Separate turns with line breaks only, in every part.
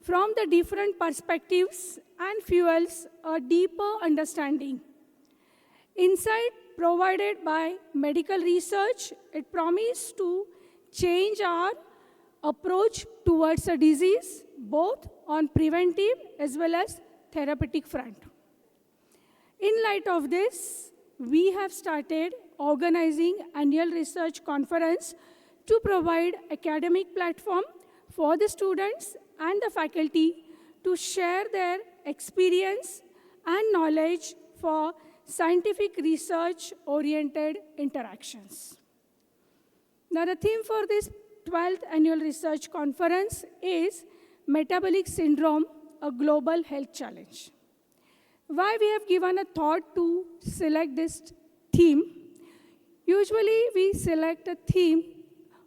from the different perspectives and fuels a deeper understanding. Insight provided by medical research, it promises to change our approach towards a disease, both on preventive as well as therapeutic front. In light of this, we have started organizing annual research conference to provide academic platform for the students and the faculty to share their experience and knowledge for scientific research-oriented interactions. Now, the theme for this 12th Annual Research Conference is Metabolic Syndrome, a Global Health Challenge. Why we have given a thought to select this theme? Usually, we select a theme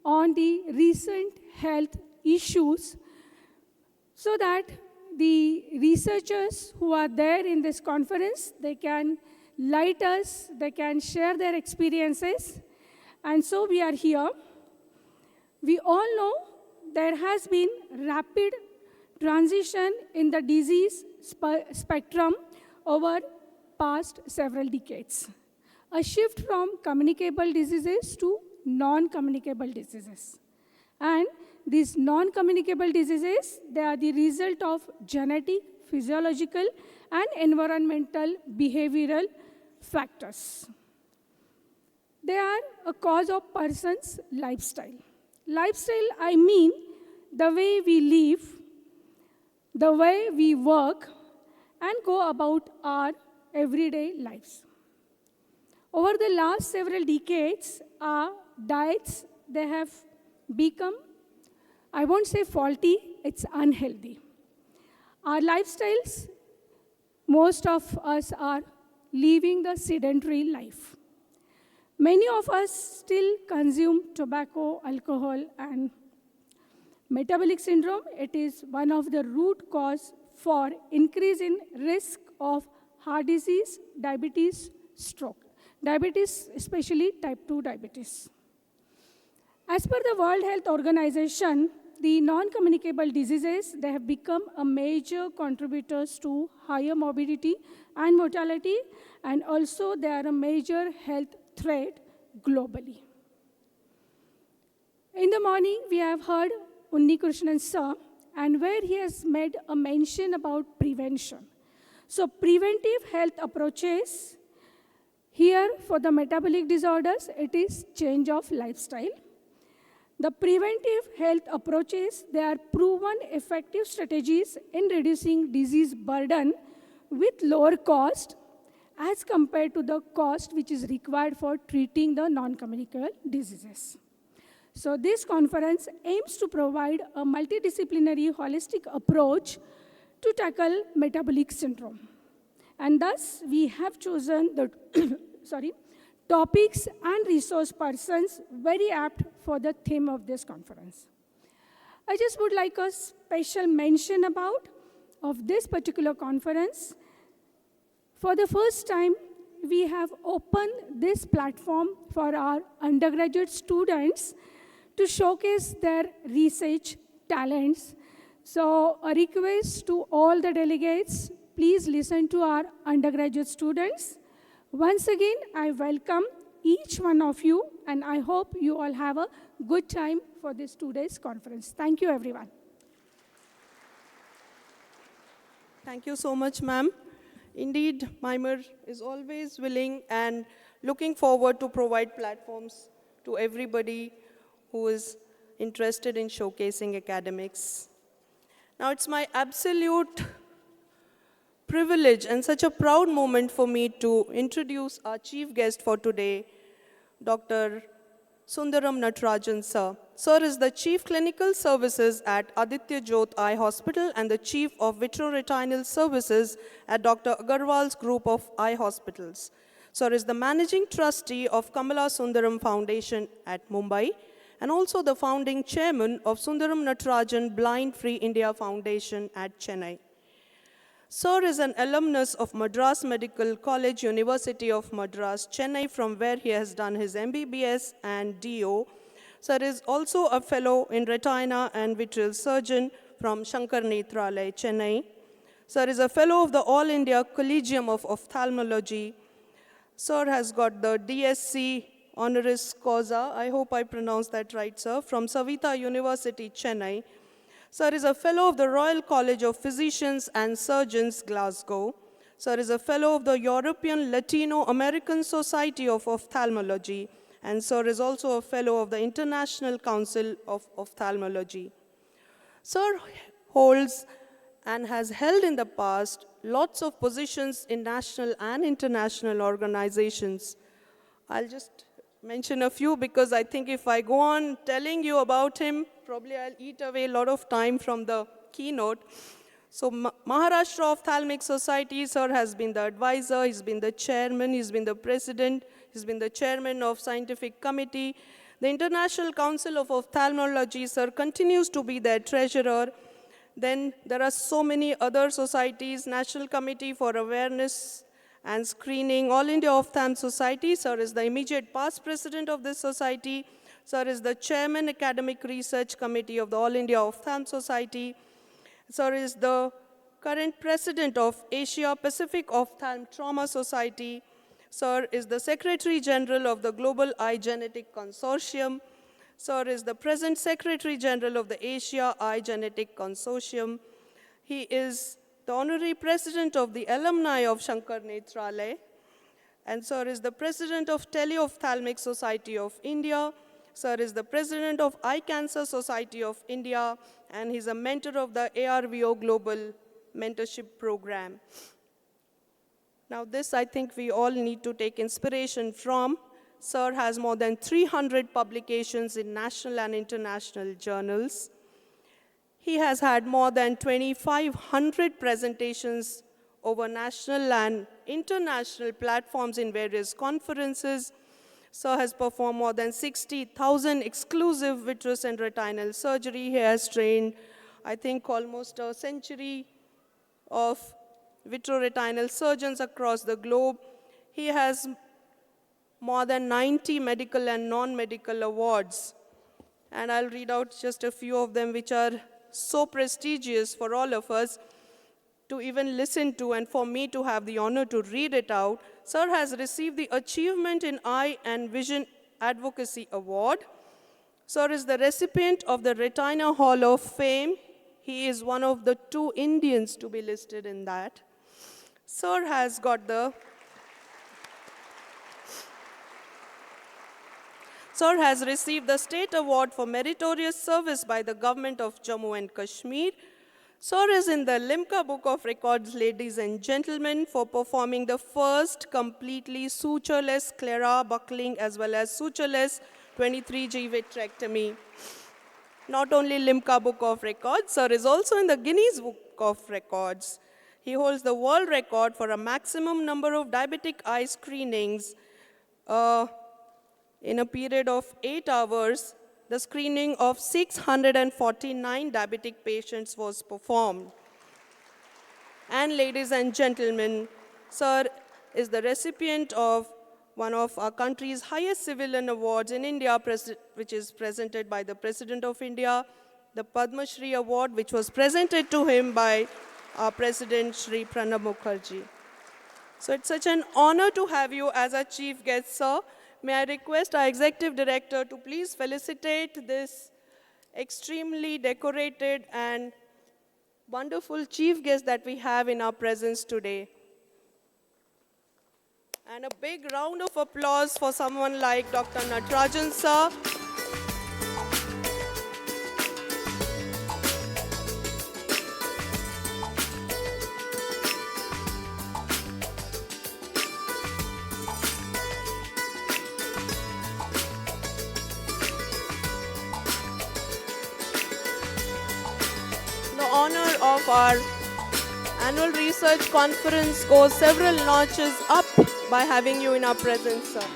on the recent health issues so that the researchers who are there in this conference, they can light us, they can share their experiences, and so we are here. We all know there has been rapid transition in the disease spectrum over past several decades. A shift from communicable diseases to non-communicable diseases. And these non-communicable diseases, they are the result of genetic, physiological, and environmental behavioral factors. They are a cause of person's lifestyle. Lifestyle, I mean the way we live, the way we work, and go about our everyday lives. Over the last several decades, our diets, they have become, I won't say faulty, it's unhealthy. Our lifestyles, most of us are living the sedentary life. Many of us still consume tobacco, alcohol, and metabolic syndrome. It is one of the root cause for increase in risk of heart disease, diabetes, stroke. Diabetes, especially type 2 diabetes. As per the World Health Organization, the non-communicable diseases, they have become a major contributors to higher morbidity and mortality, and also they are a major health threat globally. In the morning, we have heard Unnikrishnan sir, and where he has made a mention about prevention. So preventive health approaches, here for the metabolic disorders, it is change of lifestyle. The preventive health approaches, they are proven effective strategies in reducing disease burden with lower cost as compared to the cost which is required for treating the non-communicable diseases. So this conference aims to provide a multidisciplinary holistic approach to tackle metabolic syndrome. And thus, we have chosen the topics and resource persons very apt for the theme of this conference. I just would like a special mention of this particular conference. For the first time, we have opened this platform for our undergraduate students to showcase their research talents. So a request to all the delegates, please listen to our undergraduate students. Once again, I welcome each one of you, and I hope you all have a good time for this 2 days conference. Thank you, everyone.
Thank you so much, ma'am. Indeed, MIMER is always willing and looking forward to provide platforms to everybody who is interested in showcasing academics. Now, it's my absolute privilege and such a proud moment for me to introduce our chief guest for today, Dr. Sundaram Natarajan, sir. Sir is the Chief Clinical Services at Aditya Jyot Eye Hospital and the Chief of Vitretinal Services at Dr. Agarwal's Group of Eye Hospitals. Sir is the Managing Trustee of Kamala Sundaram Foundation at Mumbai and also the founding chairman of Sundaram Natarajan Blind Free India Foundation at Chennai. Sir is an alumnus of MIMER Medical College, University of Madras, Chennai, from where he has done his MBBS and DO. Sir is also a fellow in retina and vitreal surgeon from Shankar Nethralaya, Chennai. Sir is a fellow of the All India Collegium of Ophthalmology. Sir has got the DSc honoris causa, I hope I pronounced that right, sir, from Savita University, Chennai. Sir is a fellow of the Royal College of Physicians and Surgeons, Glasgow. Sir is a fellow of the European Latino American Society of Ophthalmology, and sir is also a fellow of the International Council of Ophthalmology. Sir holds and has held in the past lots of positions in national and international organizations. I'll just mention a few because I think if I go on telling you about him, probably I'll eat away a lot of time from the keynote. So Maharashtra Ophthalmic Society, sir, has been the advisor, he's been the chairman, he's been the president, he's been the chairman of scientific committee. The International Council of Ophthalmology, sir, continues to be their treasurer. Then there are so many other societies, National Committee for Awareness and Screening, All India Ophthalm Society, sir is the immediate past president of this society. Sir is the chairman, Academic Research Committee of the All India Ophthalm Society. Sir is the current president of Asia Pacific Ophthalm Trauma Society. Sir is the Secretary General of the Global Eye Genetic Consortium. Sir is the present Secretary General of the Asia Eye Genetic Consortium. He is the Honorary President of the Alumni of Shankar Nethralaya. And Sir is the President of Teleophthalmic Society of India. Sir is the President of Eye Cancer Society of India, and he's a mentor of the ARVO Global Mentorship Program. Now this I think we all need to take inspiration from. Sir has more than 300 publications in national and international journals. He has had more than 2,500 presentations over national and international platforms in various conferences. Sir has performed more than 60,000 exclusive vitreous and retinal surgery. He has trained, I think, almost a century of vitreoretinal surgeons across the globe. He has more than 90 medical and non-medical awards. And I'll read out just a few of them which are so prestigious for all of us to even listen to and for me to have the honor to read it out. Sir has received the Achievement in Eye and Vision Advocacy Award. Sir is the recipient of the Retina Hall of Fame. He is one of the 2 Indians to be listed in that. Sir has got the Sir has received the State Award for Meritorious Service by the Government of Jammu and Kashmir. Sir is in the Limca Book of Records, ladies and gentlemen, for performing the first completely sutureless sclera buckling as well as sutureless 23G vitrectomy. Not only Limca Book of Records, Sir is also in the Guinness Book of Records. He holds the world record for a maximum number of diabetic eye screenings in a period of 8 hours. The screening of 649 diabetic patients was performed. And ladies and gentlemen, Sir is the recipient of one of our country's highest civilian awards in India, which is presented by the President of India, the Padma Shri Award, which was presented to him by our President, Shri Pranab Mukherjee. So it's such an honor to have you as our chief guest, sir. May I request our Executive Director to please felicitate this extremely decorated and wonderful chief guest that we have in our presence today. And a big round of applause for someone like Dr. Natarajan, sir. Honor of our annual research conference goes several notches up by having you in our presence, sir.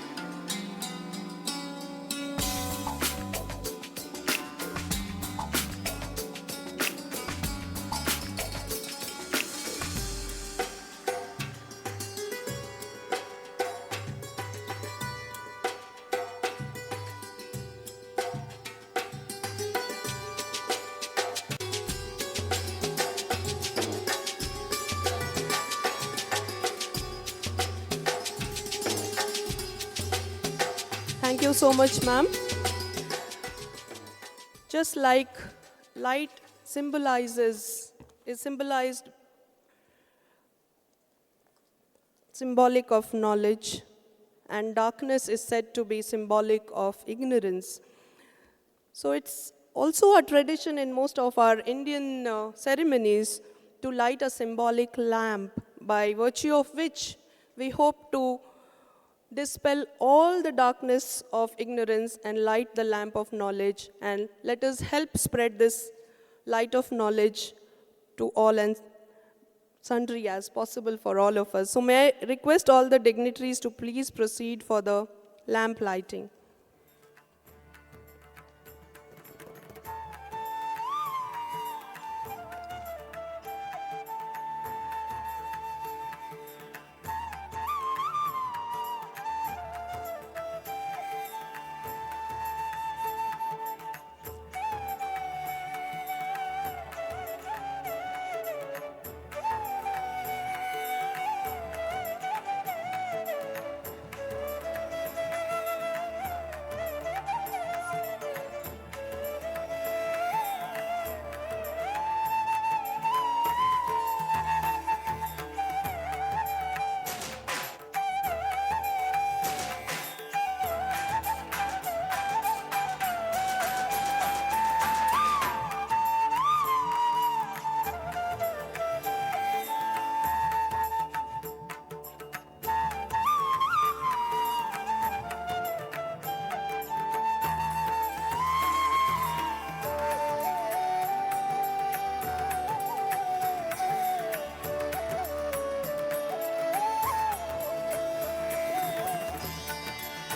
so much, ma'am. Just like light is symbolized, symbolic of knowledge, and darkness is said to be symbolic of ignorance. So it's also a tradition in most of our Indian ceremonies to light a symbolic lamp, by virtue of which we hope to dispel all the darkness of ignorance and light the lamp of knowledge, and let us help spread this light of knowledge to all and sundry as possible for all of us. So may I request all the dignitaries to please proceed for the lamp lighting.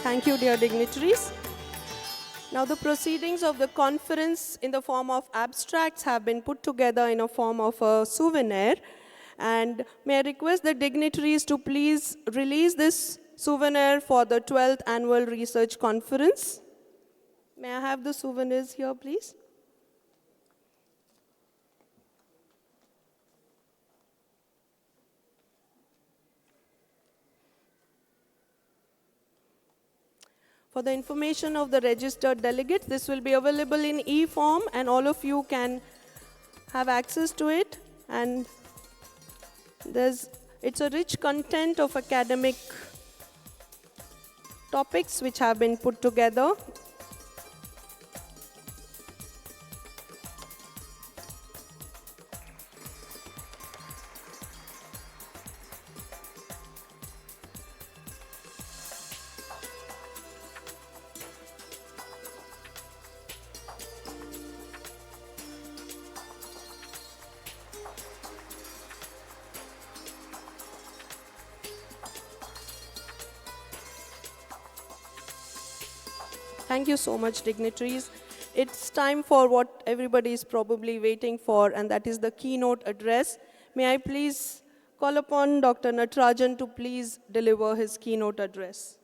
Thank you, dear dignitaries. Now the proceedings of the conference in the form of abstracts have been put together in a form of a souvenir. And may I request the dignitaries to please release this souvenir for the 12th Annual Research Conference. May I have the souvenirs here, please? For the information of the registered delegates, this will be available in e-form and all of you can have access to it. And it's a rich content of academic topics which have been put together. Thank you so much, dignitaries. It's time for what everybody is probably waiting for, and that is the keynote address. May I please call upon Dr. Natarajan to please deliver his keynote address.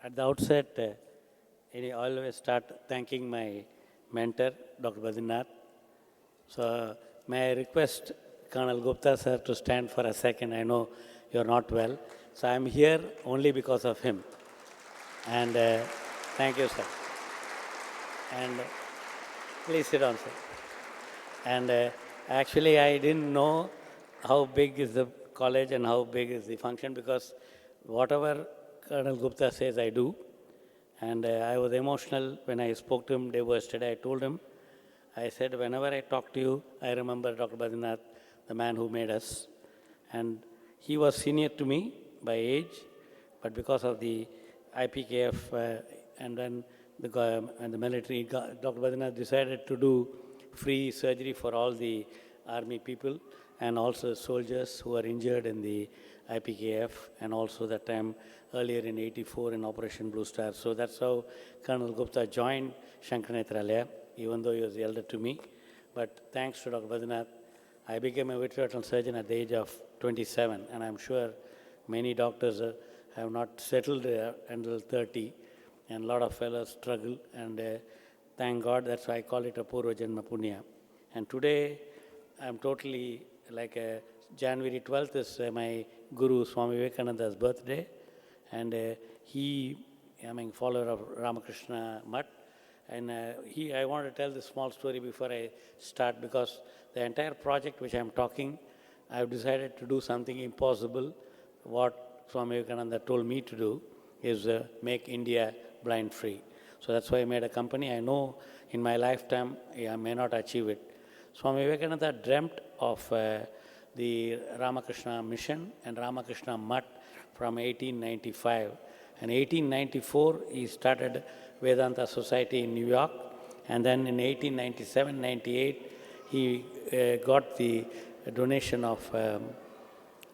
At the outset, I always start thanking my mentor, Dr. Badrinath. So may I request Colonel Gupta sir to stand for a second. I know you're not well. So I'm here only because of him. And thank you, sir. And please sit down, sir. And actually, I didn't know how big is the college and how big is the function, because whatever Colonel Gupta says, I do. And I was emotional when I spoke to him day yesterday. I told him, I said, whenever I talk to you, I remember Dr. Badrinath, the man who made us. And he was senior to me by age, but because of the IPKF and then the military, Dr. Badrinath decided to do free surgery for all the army people and also soldiers who are injured in the IPKF, and also that time earlier in '84 in Operation Blue Star. So that's how Colonel Gupta joined Shankar Nethralaya, even though he was elder to me. But thanks to Dr. Badrinath, I became a vitreoretinal surgeon at the age of 27, and I'm sure many doctors I have not settled until 30, and a lot of fellows struggle, and thank God, that's why I call it a Purva Janma Punya. And today, I'm totally like January 12th is my Guru Swami Vivekananda's birthday, and I'm a follower of Ramakrishna Mutt, and I want to tell this small story before I start, because the entire project which I'm talking, I've decided to do something impossible. What Swami Vivekananda told me to do is make India blind free. So that's why I made a company. I know in my lifetime I may not achieve it. Swami Vivekananda dreamt of the Ramakrishna mission and Ramakrishna Mutt from 1895. In 1894, he started Vedanta Society in New York, and then in 1897-98, he got the donation of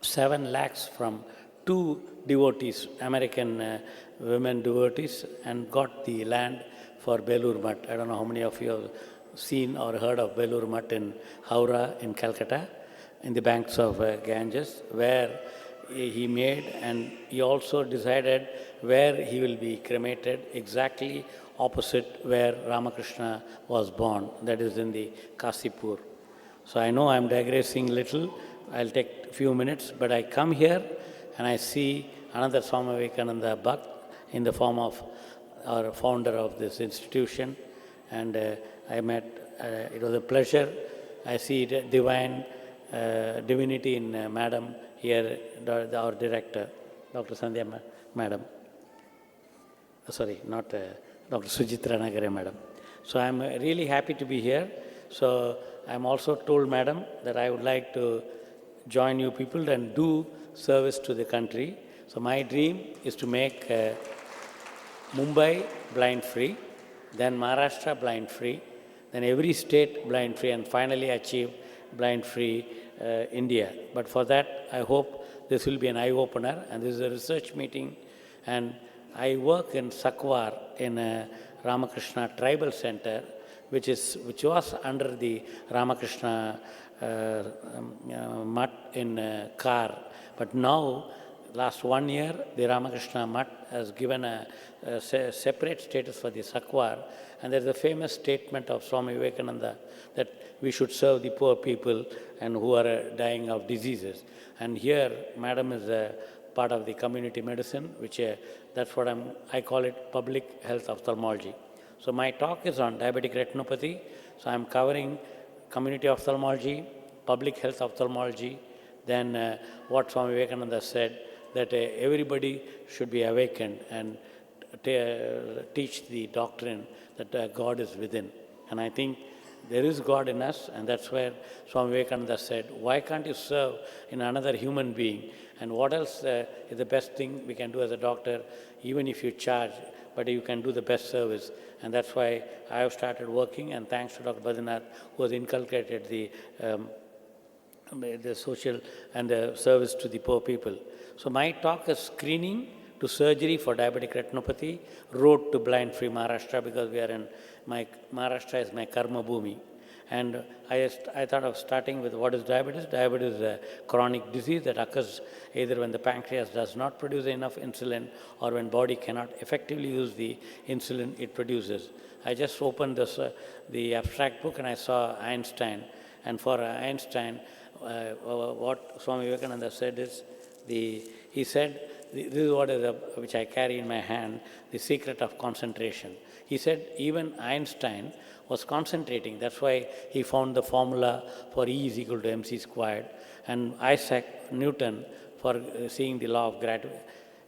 7 lakhs from 2 devotees, American women devotees, and got the land for Belur Mutt. I don't know how many of you have seen or heard of Belur Mutt in Howrah in Calcutta, in the banks of Ganges, where he made, and he also decided where he will be cremated, exactly opposite where Ramakrishna was born, that is in the Kasipur. So I know I'm digressing little, I'll take a few minutes, but I come here and I see another Swami Vivekananda Bhakt in the form of our founder of this institution, and I met, it was a pleasure. I see divine divinity in Madam here, our director, Dr. Sandhya Madam. Sorry, not Dr. Sujitra Nagare Madam. So I'm really happy to be here. So I'm also told, Madam, that I would like to join you people and do service to the country. So my dream is to make Mumbai blind free, then Maharashtra blind free, then every state blind free, and finally achieve blind free India. But for that, I hope this will be an eye-opener, and this is a research meeting, and I work in Sakwar in a Ramakrishna Tribal Center, which was under the Ramakrishna Mutt in Kar. But now, last 1 year, the Ramakrishna Mutt has given a separate status for the Sakwar, and there's a famous statement of Swami Vivekananda that we should serve the poor people and who are dying of diseases. And here, Madam is a part of the community medicine, which that's what I call it public health ophthalmology. So my talk is on diabetic retinopathy. So I'm covering community ophthalmology, public health ophthalmology, then what Swami Vivekananda said, that everybody should be awakened and teach the doctrine that God is within. And I think there is God in us, and that's where Swami Vivekananda said, why can't you serve in another human being? And what else is the best thing we can do as a doctor, even if you charge, but you can do the best service. And that's why I have started working, and thanks to Dr. Badrinath, who has inculcated the social and the service to the poor people. So my talk is screening to surgery for diabetic retinopathy, road to blind-free Maharashtra, because we are in Maharashtra is my karma bhumi. And I thought of starting with what is diabetes. Diabetes is a chronic disease that occurs either when the pancreas does not produce enough insulin or when body cannot effectively use the insulin it produces. I just opened the abstract book and I saw Einstein. And for Einstein, what Swami Vivekananda said is, he said, this is what which I carry in my hand, the secret of concentration. He said even Einstein was concentrating. That's why he found the formula for E is equal to mc squared. And Isaac Newton for seeing the law of gravity.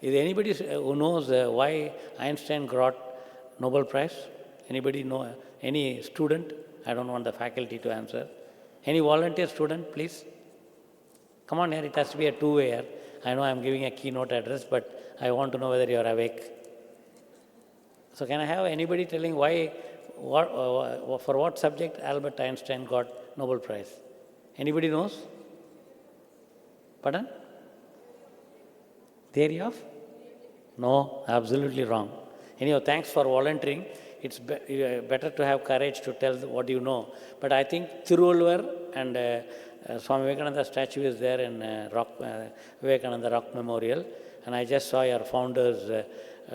Is there anybody who knows why Einstein got Nobel Prize? Anybody know? Any student? I don't want the faculty to answer. Any volunteer student, please? Come on here, it has to be a two-way here. I know I'm giving a keynote address, but I want to know whether you're awake. So can I have anybody telling why, for what subject Albert Einstein got Nobel Prize? Anybody knows? Pardon? Theory of? No, absolutely wrong. Anyhow, thanks for volunteering. It's better to have courage to tell what you know. But I think Thiruvallur and Swami Vivekananda statue is there in Vivekananda Rock Memorial. And I just saw your founder's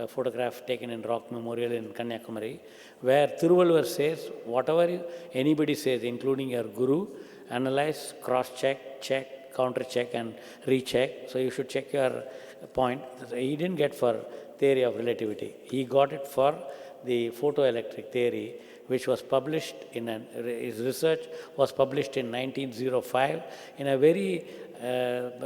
photograph taken in Rock Memorial in Kanyakumari, where Thiruvalluvar says, whatever anybody says, including your guru, analyze, cross-check, check, counter-check and recheck. So you should check your point. He didn't get for theory of relativity. He got it for the photoelectric theory, which was published in his research was published in 1905 in a very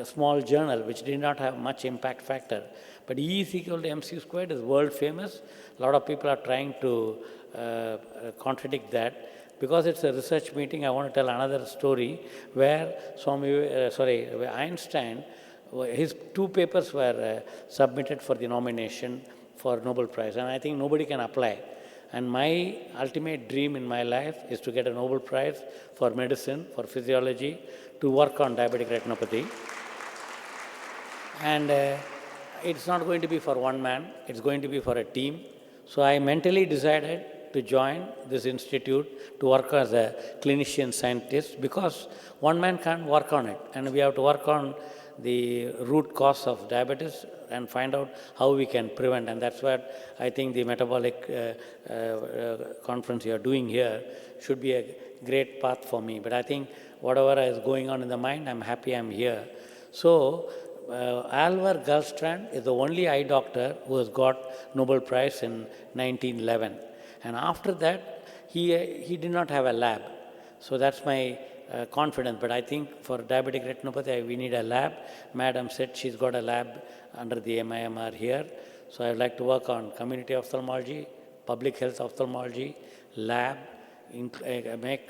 small journal, which did not have much impact factor. But E is equal to mc squared is world famous. A lot of people are trying to contradict that. Because it's a research meeting, I want to tell another story where Einstein, his 2 papers were submitted for the nomination for Nobel Prize, and I think nobody can apply. And my ultimate dream in my life is to get a Nobel Prize for medicine, for physiology, to work on diabetic retinopathy. And it's not going to be for one man, it's going to be for a team. So I mentally decided to join this institute to work as a clinician scientist, because one man can't work on it, and we have to work on the root cause of diabetes and find out how we can prevent. And that's what I think the metabolic conference you are doing here should be a great path for me. But I think whatever is going on in the mind, I'm happy I'm here. So Alvar Gullstrand is the only eye doctor who has got Nobel Prize in 1911. And after that, he did not have a lab. So that's my confidence. But I think for diabetic retinopathy, we need a lab. Madam said she's got a lab under the MIMR here. So I'd like to work on community ophthalmology, public health ophthalmology, lab, make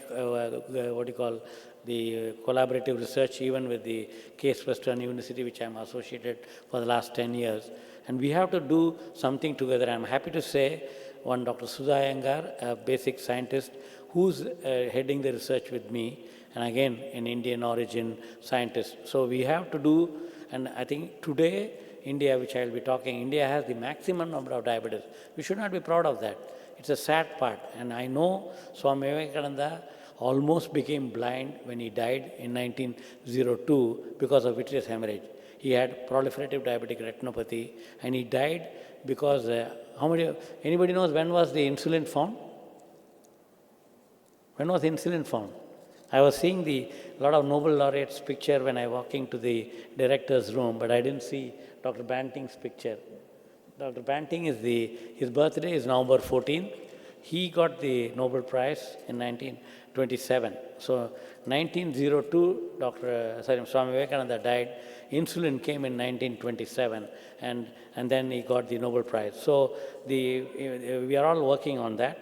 the collaborative research even with the Case Western University, which I'm associated for the last 10 years. And we have to do something together. I'm happy to say one Dr. Sudha Iyengar, a basic scientist, who's heading the research with me, and again, an Indian origin scientist. So we have to do, and I think today, India, which I will be talking, India has the maximum number of diabetes. We should not be proud of that. It's a sad part. And I know Swami Vivekananda almost became blind when he died in 1902 because of vitreous hemorrhage. He had proliferative diabetic retinopathy, and he died because, anybody knows when was the insulin found? When was insulin found? I was seeing a lot of Nobel laureates' picture when I walked into the director's room, but I didn't see Dr. Banting's picture. Dr. Banting his birthday is November 14th. He got the Nobel Prize in 1927. So 1902, Swami Vivekananda died. Insulin came in 1927, and then he got the Nobel Prize. So we are all working on that.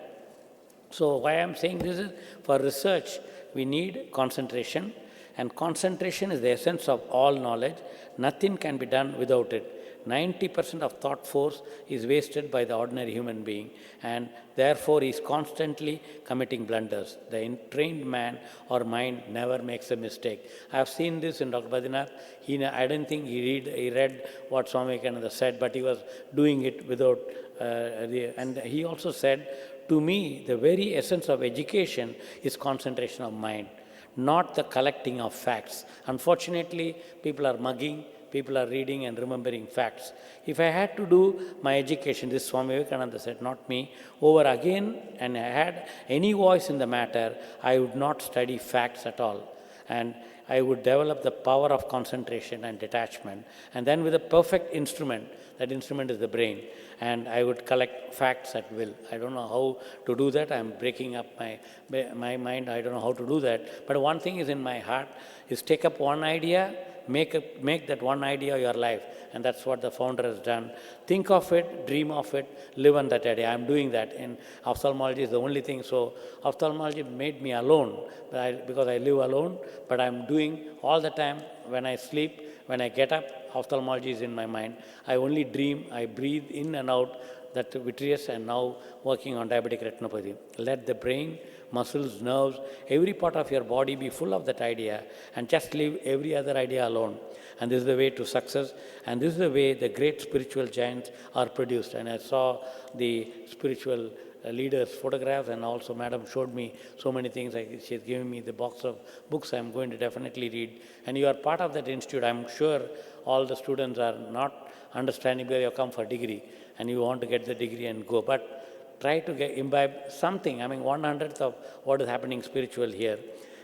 So why I'm saying this is, for research, we need concentration, and concentration is the essence of all knowledge. Nothing can be done without it. 90% of thought force is wasted by the ordinary human being, and therefore he is constantly committing blunders. The trained man or mind never makes a mistake. I have seen this in Dr. Badrinath. I don't think he read what Swami Vivekananda said, but he was doing it without, and he also said, to me, the very essence of education is concentration of mind, not the collecting of facts. Unfortunately, people are mugging, people are reading and remembering facts. If I had to do my education, this Swami Vivekananda said, not me, over again, and I had any voice in the matter, I would not study facts at all. And I would develop the power of concentration and detachment. And then with a perfect instrument, that instrument is the brain, and I would collect facts at will. I don't know how to do that. I'm breaking up my mind. I don't know how to do that. But one thing is in my heart, is take up one idea, make that one idea your life. And that's what the founder has done. Think of it, dream of it, live on that idea. I'm doing that. In ophthalmology is the only thing. So ophthalmology made me alone, because I live alone, but I'm doing all the time. When I sleep, when I get up, ophthalmology is in my mind. I only dream, I breathe in and out that vitreous, and now working on diabetic retinopathy. Let the brain, muscles, nerves, every part of your body be full of that idea, and just leave every other idea alone. And this is the way to success, and this is the way the great spiritual giants are produced. And I saw the spiritual leaders' photographs, and also Madam showed me so many things. She's given me the box of books I'm going to definitely read. And you are part of that institute. I'm sure all the students are not understanding where you come for degree and you want to get the degree and go. But try to imbibe something, I mean 1/100th of what is happening spiritual here.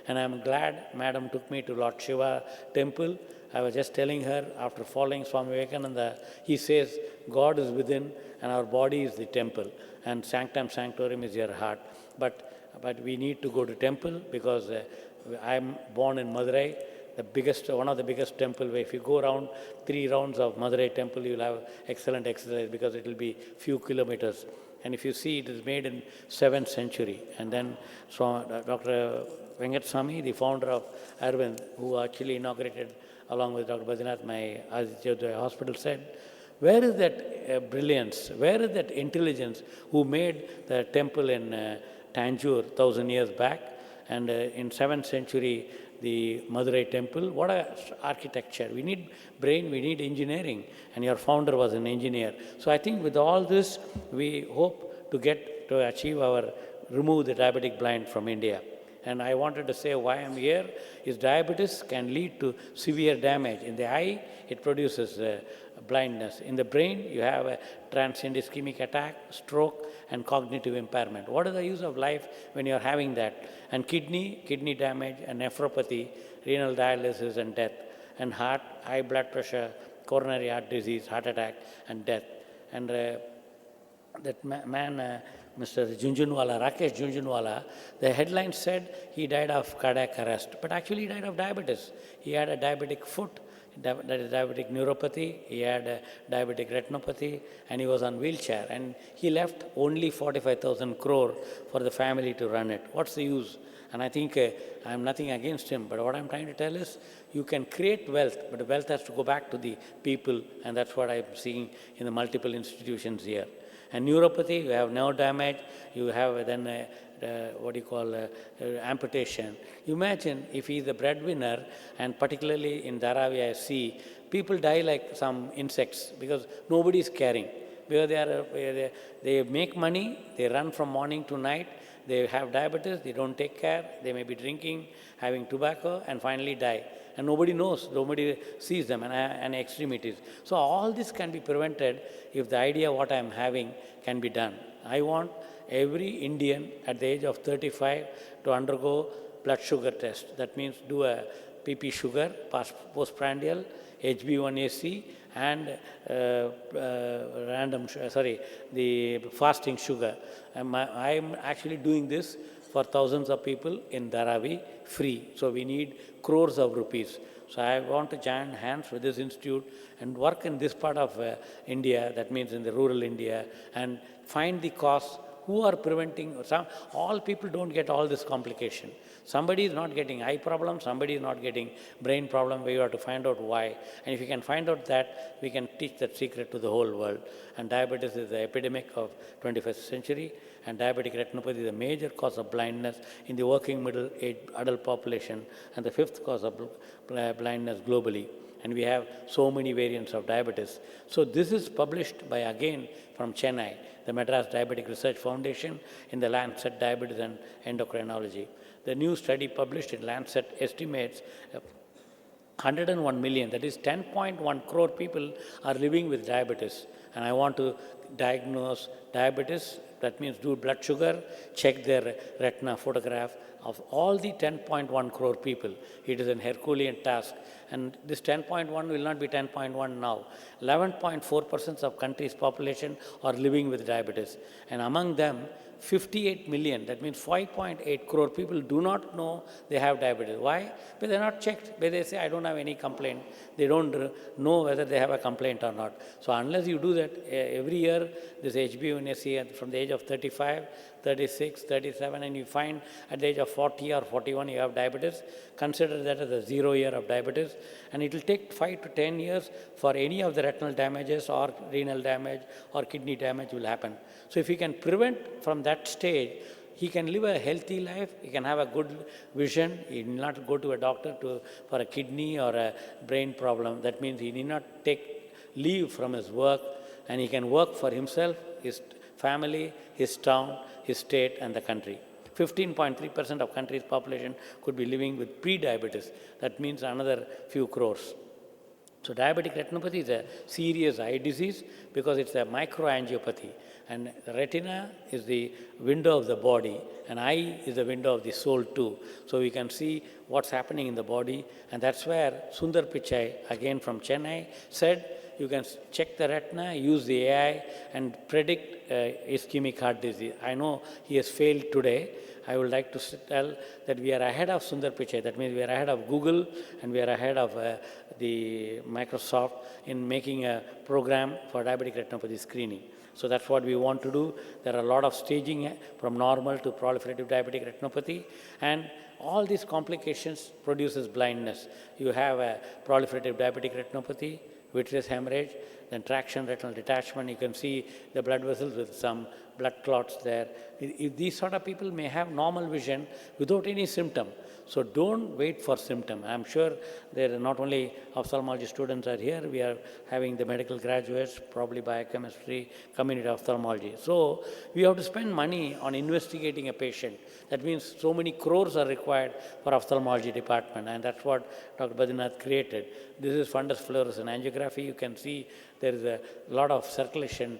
And I'm glad Madam took me to Lord Shiva temple. I was just telling her, after following Swami Vivekananda, he says, God is within and our body is the temple, and sanctum sanctorum is your heart. But we need to go to temple because I'm born in Madurai, one of the biggest temple, where if you go around 3 rounds of Madurai temple, you'll have excellent exercise because it will be few kilometers. And if you see, it is made in 7th century. And then Dr. Venkat Swami, the founder of Arvind, who actually inaugurated along with Dr. Badrinath, my Aditya hospital, said, where is that brilliance, where is that intelligence who made the temple in Tanjore 1,000 years back, and in 7th century, the Madurai temple? What a architecture. We need brain, we need engineering, and your founder was an engineer. So I think with all this, we hope to achieve remove the diabetic blind from India. And I wanted to say why I'm here is diabetes can lead to severe damage. In the eye, it produces blindness. In the brain, you have a transient ischemic attack, stroke, and cognitive impairment. What is the use of life when you're having that? And kidney damage, and nephropathy, renal dialysis, and death. And heart, high blood pressure, coronary heart disease, heart attack, and death. And that man, Mr. Jhunjhunwala, Rakesh Jhunjhunwala, the headline said he died of cardiac arrest, but actually he died of diabetes. He had a diabetic foot, that is diabetic neuropathy, he had a diabetic retinopathy, and he was on wheelchair. And he left only 45,000 crore for the family to run it. What's the use? And I think I'm nothing against him, but what I'm trying to tell is you can create wealth, but the wealth has to go back to the people, and that's what I'm seeing in the multiple institutions here. And neuropathy, you have nerve damage, you have then amputation. Imagine if he's the breadwinner, and particularly in Dharavi I see, people die like some insects because nobody is caring. Because they make money, they run from morning to night, they have diabetes, they don't take care, they may be drinking, having tobacco, and finally die. And nobody knows, nobody sees them, and extremities. So all this can be prevented if the idea what I'm having can be done. I want every Indian at the age of 35 to undergo blood sugar test. That means do a PP sugar, postprandial, HB1AC, and the fasting sugar. I'm actually doing this for thousands of people in Dharavi, free. So we need crores of rupees. So I want to join hands with this institute and work in this part of India, that means in the rural India, and find the cause. Who are preventing? All people don't get all this complication. Somebody is not getting eye problem, somebody is not getting brain problem, where you have to find out why. And if you can find out that, we can teach that secret to the whole world. And diabetes is the epidemic of 21st century, and diabetic retinopathy is a major cause of blindness in the working middle age adult population, and the 5th cause of blindness globally. And we have so many variants of diabetes. So this is published by, again, from Chennai, the Madras Diabetic Research Foundation, in the Lancet Diabetes and Endocrinology. The new study published in Lancet estimates 101 million, that is 10.1 crore people are living with diabetes. And I want to diagnose diabetes, that means do blood sugar, check their retina photograph of all the 10.1 crore people. It is an Herculean task. And this 10.1 will not be 10.1 now. 11.4% of country's population are living with diabetes. And among them, 58 million, that means 5.8 crore people do not know they have diabetes. Why? Because they're not checked. They say, I don't have any complaint. They don't know whether they have a complaint or not. So unless you do that, every year, this HbA1c from the age of 35, 36, 37, and you find at the age of 40 or 41 you have diabetes, consider that as a 0 year of diabetes. And it will take 5 to 10 years for any of the retinal damages or renal damage or kidney damage will happen. So if you can prevent from that stage, he can live a healthy life, he can have a good vision, he need not go to a doctor for a kidney or a brain problem. That means he need not take leave from his work, and he can work for himself, his family, his town, his state, and the country. 15.3% of country's population could be living with pre-diabetes. That means another few crores. So diabetic retinopathy is a serious eye disease because it's a microangiopathy. And the retina is the window of the body, and eye is the window of the soul too. So we can see what's happening in the body, and that's where Sundar Pichai, again from Chennai, said you can check the retina, use the AI, and predict ischemic heart disease. I know he has failed today. I would like to tell that we are ahead of Sundar Pichai. That means we are ahead of Google and we are ahead of the Microsoft in making a program for diabetic retinopathy screening. So that's what we want to do. There are a lot of staging from normal to proliferative diabetic retinopathy, and all these complications produces blindness. You have a proliferative diabetic retinopathy, vitreous hemorrhage, then traction retinal detachment. You can see the blood vessels with some blood clots there. These sort of people may have normal vision without any symptom. So don't wait for symptom. I'm sure there are not only ophthalmology students are here, we are having the medical graduates, probably biochemistry, community ophthalmology. So we have to spend money on investigating a patient. That means so many crores are required for ophthalmology department, and that's what Dr. Badrinath created. This is fundus fluorescent angiography. You can see there is a lot of circulation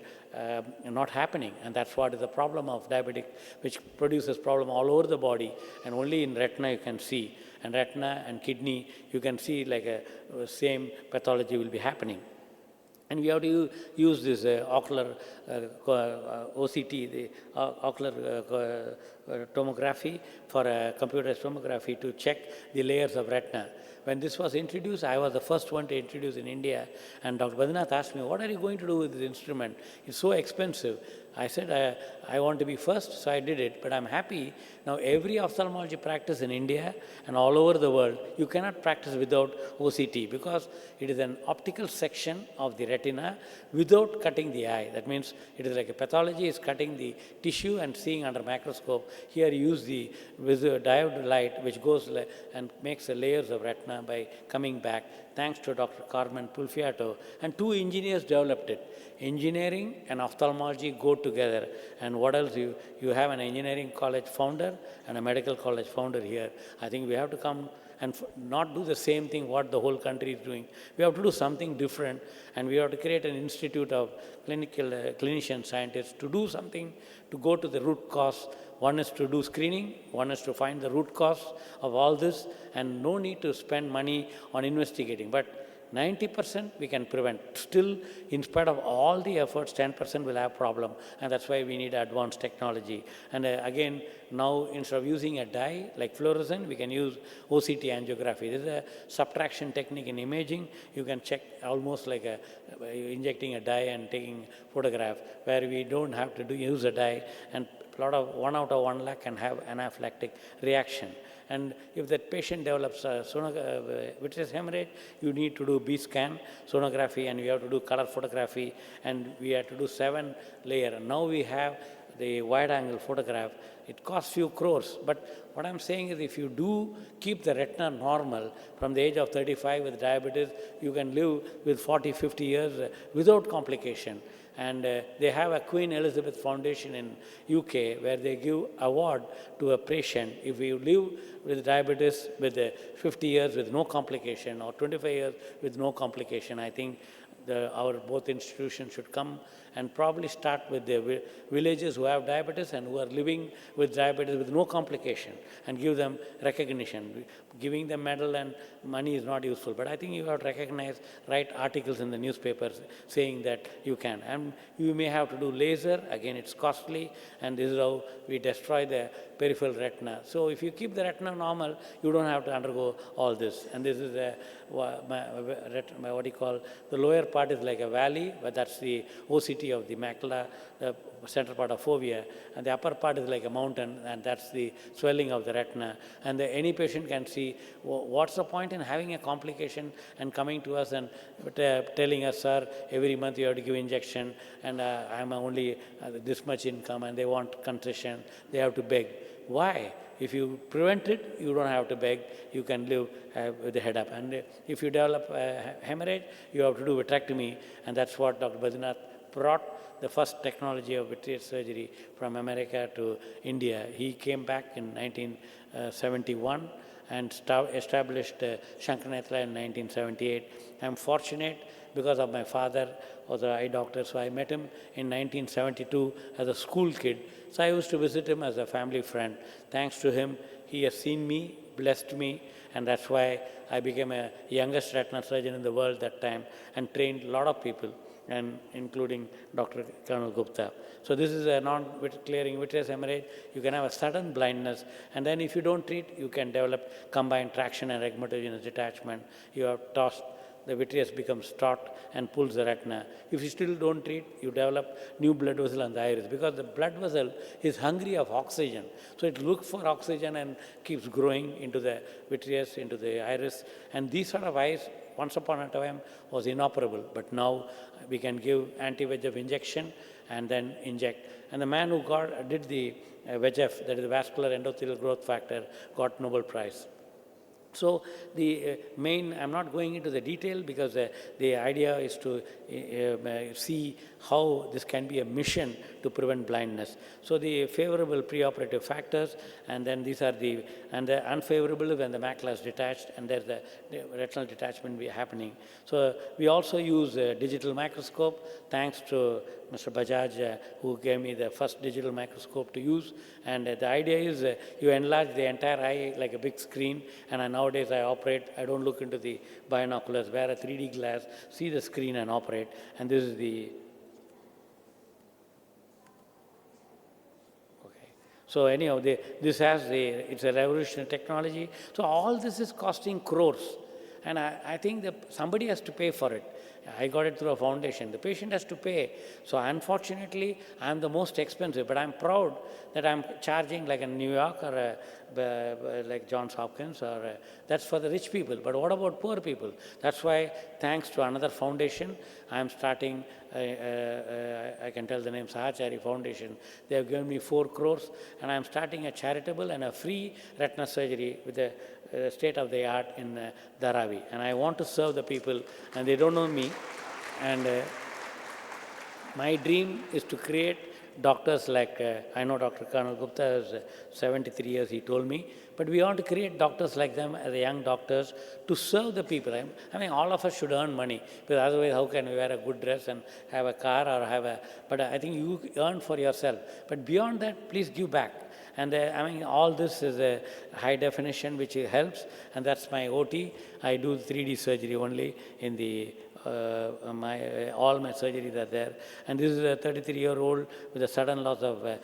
not happening, and that's what is the problem of diabetic, which produces problem all over the body, and only in retina you can see. And retina and kidney, you can see like a same pathology will be happening. And we have to use this ocular OCT, the ocular tomography for computerized tomography to check the layers of retina. When this was introduced, I was the first one to introduce in India, and Dr. Badrinath asked me, what are you going to do with this instrument? It's so expensive. I said, I want to be first, so I did it, but I'm happy. Now every ophthalmology practice in India and all over the world, you cannot practice without OCT because it is an optical section of the retina without cutting the eye. That means it is like a pathology is cutting the tissue and seeing under microscope. Here you use the diode light which goes and makes the layers of retina by coming back, thanks to Dr. Carmen Pulfiato, and two engineers developed it. Engineering and ophthalmology go together, and what else? You have an engineering college founder and a medical college founder here. I think we have to come and not do the same thing what the whole country is doing. We have to do something different, and we have to create an institute of clinician scientists to do something, to go to the root cause. One is to do screening, one is to find the root cause of all this, and no need to spend money on investigating. But 90% we can prevent. Still, in spite of all the efforts, 10% will have problem, and that's why we need advanced technology. And again, now instead of using a dye like fluorescent, we can use OCT angiography. This is a subtraction technique in imaging. You can check almost like injecting a dye and taking photograph, where we don't have to use a dye, and a lot of 1 out of 1 lakh can have anaphylactic reaction. And if that patient develops vitreous hemorrhage, you need to do B-scan sonography, and we have to do color photography, and we have to do 7-layer. And now we have the wide-angle photograph. It costs few crores. But what I'm saying is if you do keep the retina normal from the age of 35 with diabetes, you can live with 40, 50 years without complication. And they have a Queen Elizabeth Foundation in UK where they give award to a patient if you live with diabetes with 50 years with no complication or 25 years with no complication. I think our both institutions should come and probably start with the villages who have diabetes and who are living with diabetes with no complication and give them recognition. Giving them medal and money is not useful, but I think you have to recognize, write articles in the newspapers saying that you can. And you may have to do laser, again it's costly, and this is how we destroy the peripheral retina. So if you keep the retina normal, you don't have to undergo all this. And this is what you call, the lower part is like a valley, but that's the OCT of the macula, the central part of fovea, and the upper part is like a mountain, and that's the swelling of the retina. And any patient can see what's the point in having a complication and coming to us and telling us, sir, every month you have to give injection, and I'm only this much income, and they want concession, they have to beg. Why? If you prevent it, you don't have to beg, you can live with the head up. And if you develop hemorrhage, you have to do vitrectomy, and that's what Dr. Badrinath brought the first technology of vitreous surgery from America to India. He came back in 1971 and established Shankaranetla in 1978. I'm fortunate because of my father was an eye doctor, so I met him in 1972 as a school kid. So I used to visit him as a family friend. Thanks to him, he has seen me, blessed me, and that's why I became a youngest retina surgeon in the world that time and trained a lot of people, and including Dr. Colonel Gupta. So this is a non-clearing vitreous hemorrhage. You can have a sudden blindness, and then if you don't treat, you can develop combined traction and rhegmatogenous detachment. You are tossed, the vitreous becomes taut and pulls the retina. If you still don't treat, you develop new blood vessel on the iris, because the blood vessel is hungry of oxygen. So it looks for oxygen and keeps growing into the vitreous, into the iris. And these sort of eyes, once upon a time, was inoperable. But now we can give anti-VEGF injection and then inject. And the man who did the VEGF, that is the vascular endothelial growth factor, got Nobel Prize. So the main, I'm not going into the detail because the idea is to see how this can be a mission to prevent blindness. So the favorable preoperative factors, and then these are the unfavorable when the macula is detached, and there's the retinal detachment happening. So we also use a digital microscope, thanks to Mr. Bajaj, who gave me the first digital microscope to use. And the idea is you enlarge the entire eye like a big screen, and nowadays I operate, I don't look into the binoculars, wear a 3D glass, see the screen and operate. And this is the, okay. So anyhow, this has it's a revolutionary technology. So all this is costing crores. And I think that somebody has to pay for it. I got it through a foundation. The patient has to pay. So unfortunately, I'm the most expensive, but I'm proud that I'm charging like in New York or like Johns Hopkins, or that's for the rich people. But what about poor people? That's why, thanks to another foundation, I'm starting, I can tell the name, Sahachari Foundation. They have given me 4 crores, and I'm starting a charitable and a free retina surgery with the state of the art in Dharavi. And I want to serve the people, and they don't know me. And my dream is to create doctors like, I know Dr. Colonel Gupta is 73 years, he told me, but we want to create doctors like them as young doctors to serve the people. I mean, all of us should earn money, because otherwise how can we wear a good dress and have a car or have a, but I think you earn for yourself. But beyond that, please give back. And I mean, all this is a high definition, which helps, and that's my OT. I do 3D surgery only in the, all my surgeries are there. And this is a 33-year-old with a sudden loss of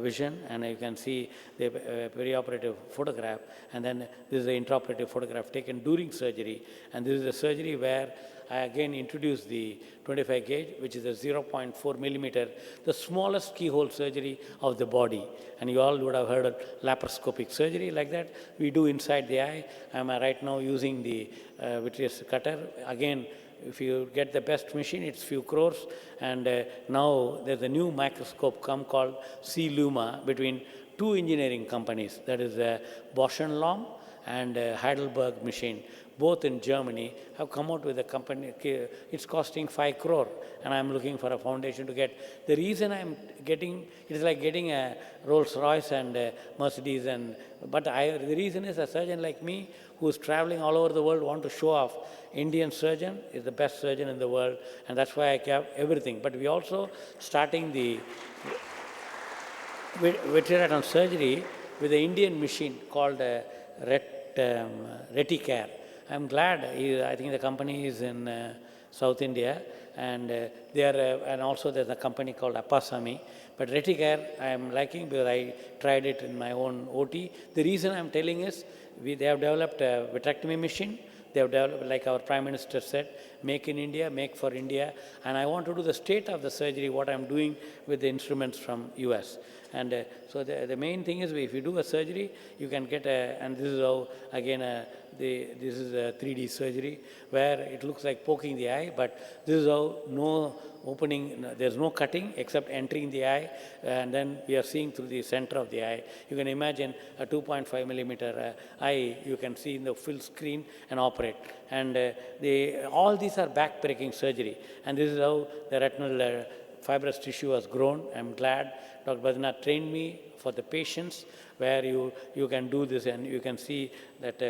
vision, and you can see the perioperative photograph, and then this is the intraoperative photograph taken during surgery. And this is a surgery where I again introduced the 25 gauge, which is a 0.4 millimeter, the smallest keyhole surgery of the body. And you all would have heard of laparoscopic surgery like that. We do inside the eye. I'm right now using the vitreous cutter. Again, if you get the best machine, it's few crores. And now there's a new microscope called C-Luma between 2 engineering companies. That is Bosch & Lomb and Heidelberg machine. Both in Germany have come out with a company. It's costing 5 crore, and I'm looking for a foundation to get. The reason I'm getting, it's like getting a Rolls Royce and a Mercedes, but the reason is a surgeon like me who's traveling all over the world want to show off. Indian surgeon is the best surgeon in the world, and that's why I have everything. But we also starting the vitreoretinal surgery with an Indian machine called Reticare. I'm glad. I think the company is in South India, and and also there's a company called Appasamy. But Reticare I'm liking because I tried it in my own OT. The reason I'm telling is they have developed a vitrectomy machine. They have developed, like our Prime Minister said, make in India, make for India. And I want to do the state of the surgery, what I'm doing with the instruments from US. And so the main thing is, if you do a surgery, you can get and this is how, again, this is a 3D surgery, where it looks like poking the eye, but this is how no opening, there's no cutting except entering the eye, and then we are seeing through the center of the eye. You can imagine a 2.5 millimeter eye, you can see in the full screen and operate. And all these are back-breaking surgery, and this is how the retinal fibrous tissue has grown. I'm glad Dr. Badrinath trained me for the patients where you can do this, and you can see that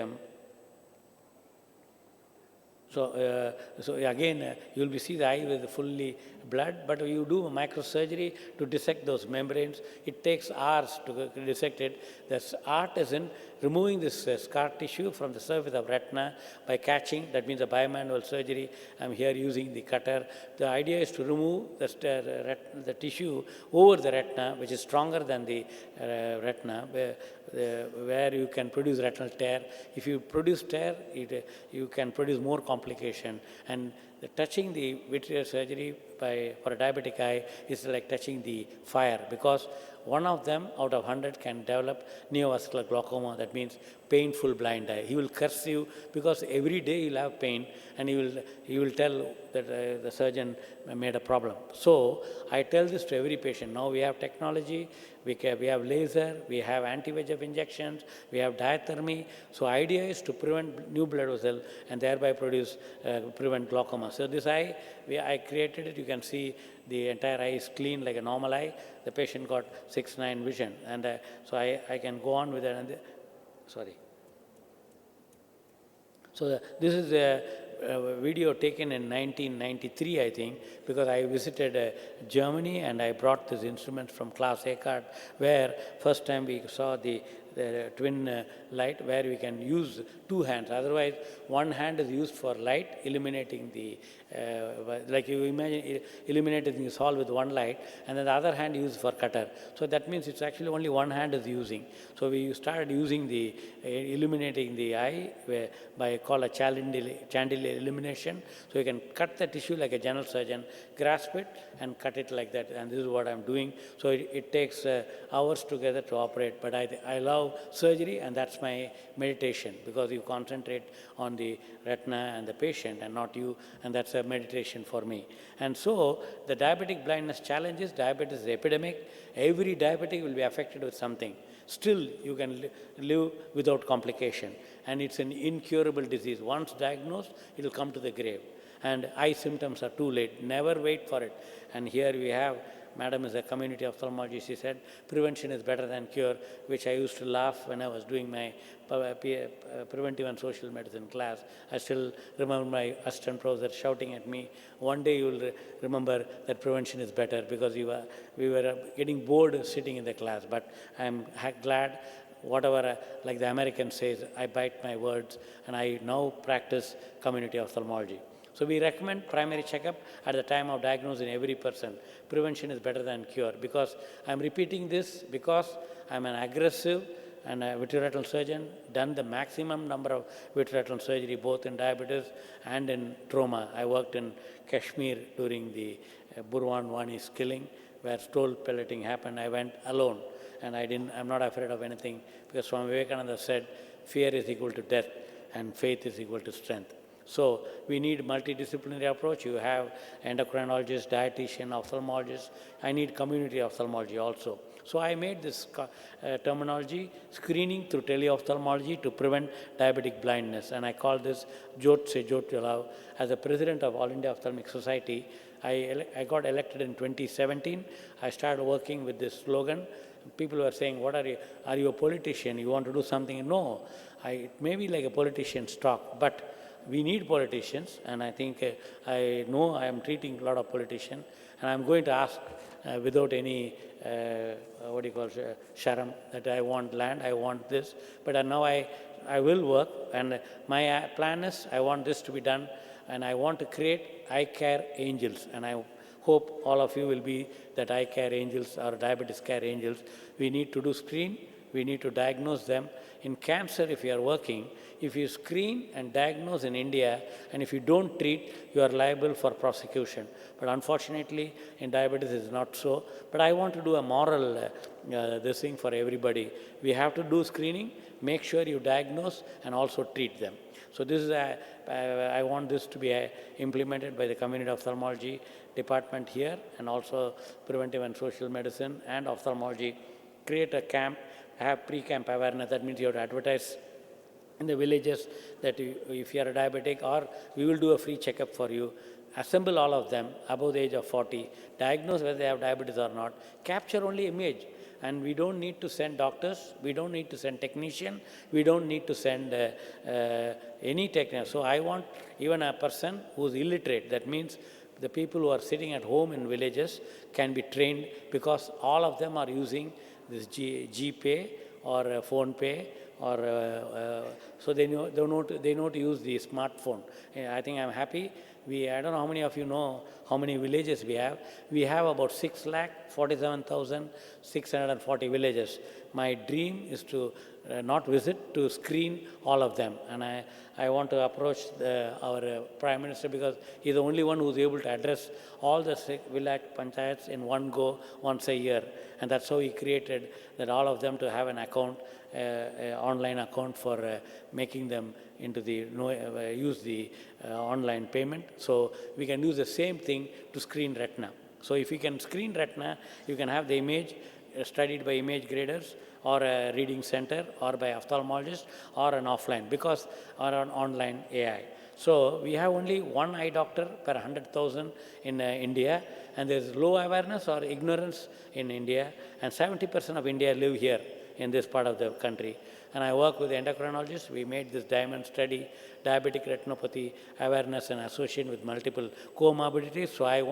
so again, you will see the eye with fully blood, but you do microsurgery to dissect those membranes. It takes hours to dissect it. The art is in removing this scar tissue from the surface of retina by catching. That means a biomanual surgery. I'm here using the cutter. The idea is to remove the tissue over the retina, which is stronger than the retina, where you can produce retinal tear. If you produce tear, you can produce more complication. And touching the vitreous surgery for a diabetic eye is like touching the fire, because one of them out of 100 can develop neovascular glaucoma. That means painful blind eye. He will curse you because every day you'll have pain, and he will tell that the surgeon made a problem. So I tell this to every patient. Now we have technology, we have laser, we have anti-VEGF injections, we have diathermy. So idea is to prevent new blood vessel and thereby prevent glaucoma. So this eye, I created it. You can see the entire eye is clean like a normal eye. The patient got 6/9 vision, and so I can go on with it. Sorry. So this is a video taken in 1993, I think, because I visited Germany and I brought this instrument from Klaus Eckhardt, where first time we saw the twin light, where we can use two hands. Otherwise, one hand is used for light, illuminating the, like you imagine illuminating the sol with one light, and then the other hand used for cutter. So that means it's actually only one hand is using. So we started using the illuminating the eye by call a chandelier illumination. So you can cut the tissue like a general surgeon, grasp it and cut it like that. And this is what I'm doing. So it takes hours together to operate. But I love surgery, and that's my meditation, because you concentrate on the retina and the patient and not you, and that's a meditation for me. And so the diabetic blindness challenge is diabetes is epidemic. Every diabetic will be affected with something. Still, you can live without complication. And it's an incurable disease. Once diagnosed, it will come to the grave. And eye symptoms are too late. Never wait for it. And here we have, Madam is a community ophthalmologist. She said, prevention is better than cure, which I used to laugh when I was doing my preventive and social medicine class. I still remember my assistant professor shouting at me, one day you will remember that prevention is better, because we were getting bored sitting in the class. But I'm glad, whatever, like the American says, I bite my words, and I now practice community ophthalmology. So we recommend primary checkup at the time of diagnosis in every person. Prevention is better than cure, because I'm repeating this because I'm an aggressive and a vitreoretinal surgeon, done the maximum number of vitreoretinal surgery both in diabetes and in trauma. I worked in Kashmir during the Burwan Wani's killing, where stole pelleting happened. I went alone, and I'm not afraid of anything, because Swami Vivekananda said, fear is equal to death and faith is equal to strength. So we need multidisciplinary approach. You have endocrinologist, dietitian, ophthalmologist. I need community ophthalmology also. So I made this terminology, screening through teleophthalmology to prevent diabetic blindness. And I call this Jot Se Jot Jalao. As the president of All India Ophthalmic Society, I got elected in 2017. I started working with this slogan. People were saying, what are you a politician? You want to do something? No, it may be like a politician's talk, but we need politicians, and I think I know I am treating a lot of politicians, and I'm going to ask without any, sharam, that I want land, I want this, but now I will work, and my plan is I want this to be done, and I want to create eye care angels, and I hope all of you will be that eye care angels or diabetes care angels. We need to do screen, we need to diagnose them. In cancer, if you are working, if you screen and diagnose in India, and if you don't treat, you are liable for prosecution. But unfortunately, in diabetes, it's not so. But I want to do a moral this thing for everybody. We have to do screening, make sure you diagnose, and also treat them. So this is I want this to be implemented by the community ophthalmology department here, and also preventive and social medicine and ophthalmology. Create a camp, have pre-camp awareness. That means you have to advertise in the villages that if you are a diabetic, or we will do a free checkup for you. assemble all of them above the age of 40, diagnose whether they have diabetes or not, capture only image. And we don't need to send doctors, we don't need to send technician, we don't need to send any technician. So I want even a person who's illiterate, that means the people who are sitting at home in villages can be trained, because all of them are using this GPay or phone pay, or so they know to use the smartphone. I think I'm happy. I don't know how many of you know how many villages we have. We have about 6,47,640 villages. My dream is to not visit, to screen all of them. And I want to approach our Prime Minister, because he's the only one who's able to address all the village panchayats in one go, once a year. And that's how he created that all of them to have an account, online account for making them into the use the online payment. So we can use the same thing to screen retina. So if you can screen retina, you can have the image studied by image graders, or a reading center, or by ophthalmologist, or an offline, because or an online AI. So we have only one eye doctor per 100,000 in India, and there's low awareness or ignorance in India, and 70% of India live here in this part of the country. And I work with the endocrinologists. We made this diamond study, diabetic retinopathy awareness and association with multiple comorbidities. So I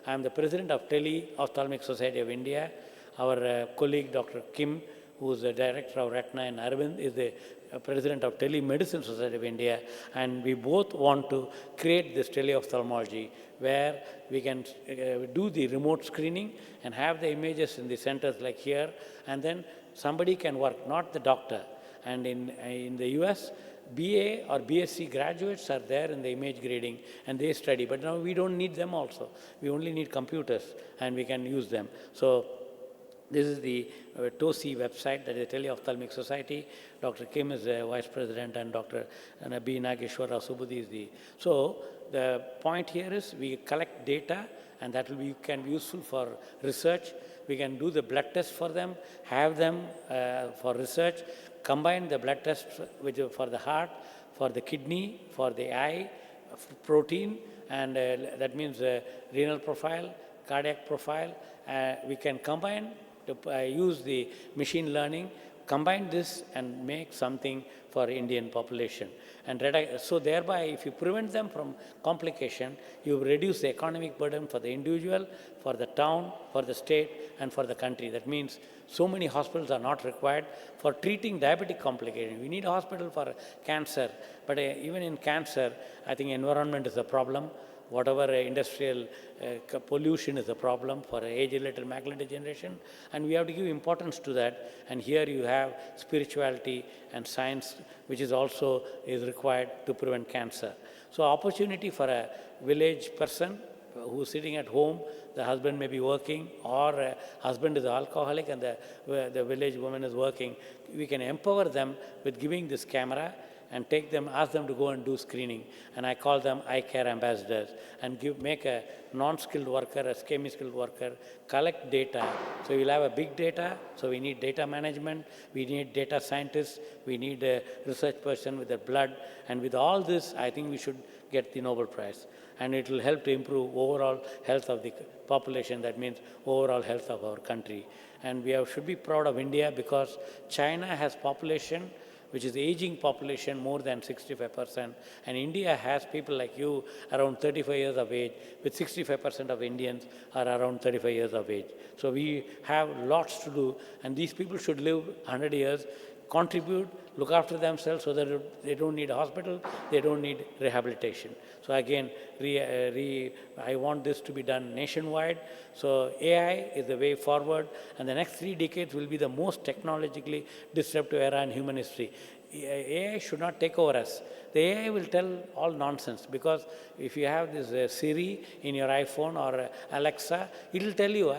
am the president of Tele-Ophthalmic Society of India. Our colleague, Dr. Kim, who is the director of retina in Arvind, is the president of Telemedicine Society of India. And we both want to create this teleophthalmology, where we can do the remote screening and have the images in the centers like here, and then somebody can work, not the doctor. And in the US, BA or BSc graduates are there in the image grading, and they study. But now we don't need them also. We only need computers, and we can use them. So this is the TOSI website, that is the Tele-Ophthalmic Society. Dr. Kim is the vice president, and Dr. B. Nageshwara Subudhi is the... So the point here is we collect data, and that can be useful for research. We can do the blood test for them, have them for research, combine the blood tests for the heart, for the kidney, for the eye, protein, and that means renal profile, cardiac profile. We can combine to use the machine learning, combine this and make something for Indian population. And so thereby, if you prevent them from complication, you reduce the economic burden for the individual, for the town, for the state, and for the country. That means so many hospitals are not required for treating diabetic complications. We need a hospital for cancer, but even in cancer, I think environment is a problem. Whatever industrial pollution is a problem for age-related macular degeneration, and we have to give importance to that. And here you have spirituality and science, which is also required to prevent cancer. So opportunity for a village person who's sitting at home, the husband may be working, or husband is alcoholic and the village woman is working. We can empower them with giving this camera and ask them to go and do screening. And I call them eye care ambassadors, and make a non-skilled worker, a semi-skilled worker, collect data. So we'll have a big data, so we need data management, we need data scientists, we need a research person with the blood, and with all this, I think we should get the Nobel Prize. And it will help to improve overall health of the population, that means overall health of our country. And should be proud of India, because China has population which is aging population more than 65%. And India has people like you around 35 years of age, with 65% of Indians are around 35 years of age. So we have lots to do, and these people should live 100 years, contribute, look after themselves so that they don't need a hospital, they don't need rehabilitation. So again, I want this to be done nationwide. So AI is the way forward, and the next 3 decades will be the most technologically disruptive era in human history. AI should not take over us. The AI will tell all nonsense, because if you have this Siri in your iPhone or Alexa, it will tell you,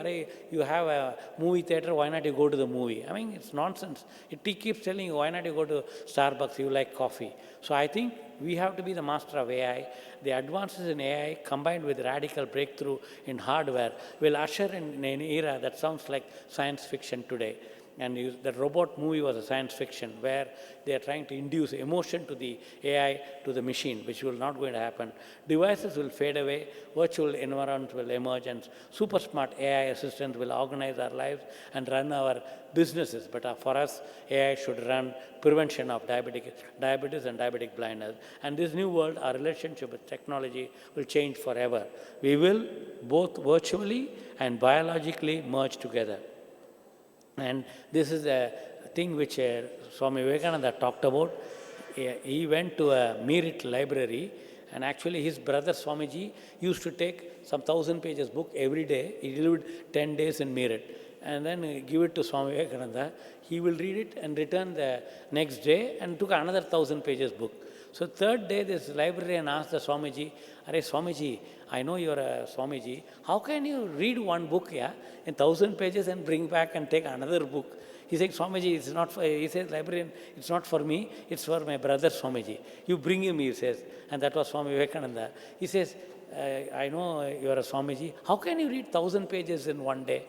you have a movie theater, why not you go to the movie? I mean, it's nonsense. It keeps telling you, why not you go to Starbucks, you like coffee. So I think we have to be the master of AI. The advances in AI combined with radical breakthrough in hardware will usher in an era that sounds like science fiction today. And that robot movie was a science fiction where they are trying to induce emotion to the AI, to the machine, which will not going to happen. Devices will fade away, virtual environments will emerge, and super smart AI assistants will organize our lives and run our businesses. But for us, AI should run prevention of diabetes and diabetic blindness. And this new world, our relationship with technology will change forever. We will both virtually and biologically merge together. And this is a thing which Swami Vivekananda talked about. He went to a Merit library, and actually his brother Swamiji used to take some 1,000 pages book every day. He lived 10 days in Merit, and then give it to Swami Vivekananda. He will read it and return the next day and took another 1,000 pages book. So third day, this librarian asked the Swamiji, "Are Swamiji, I know you're a Swamiji. How can you read one book, in 1,000 pages and bring back and take another book?" He said, "Swamiji, it's not for," he says, "Librarian, it's not for me, it's for my brother Swamiji. You bring him," he says. And that was Swami Vivekananda. He says, "I know you're a Swamiji. How can you read 1,000 pages in one day?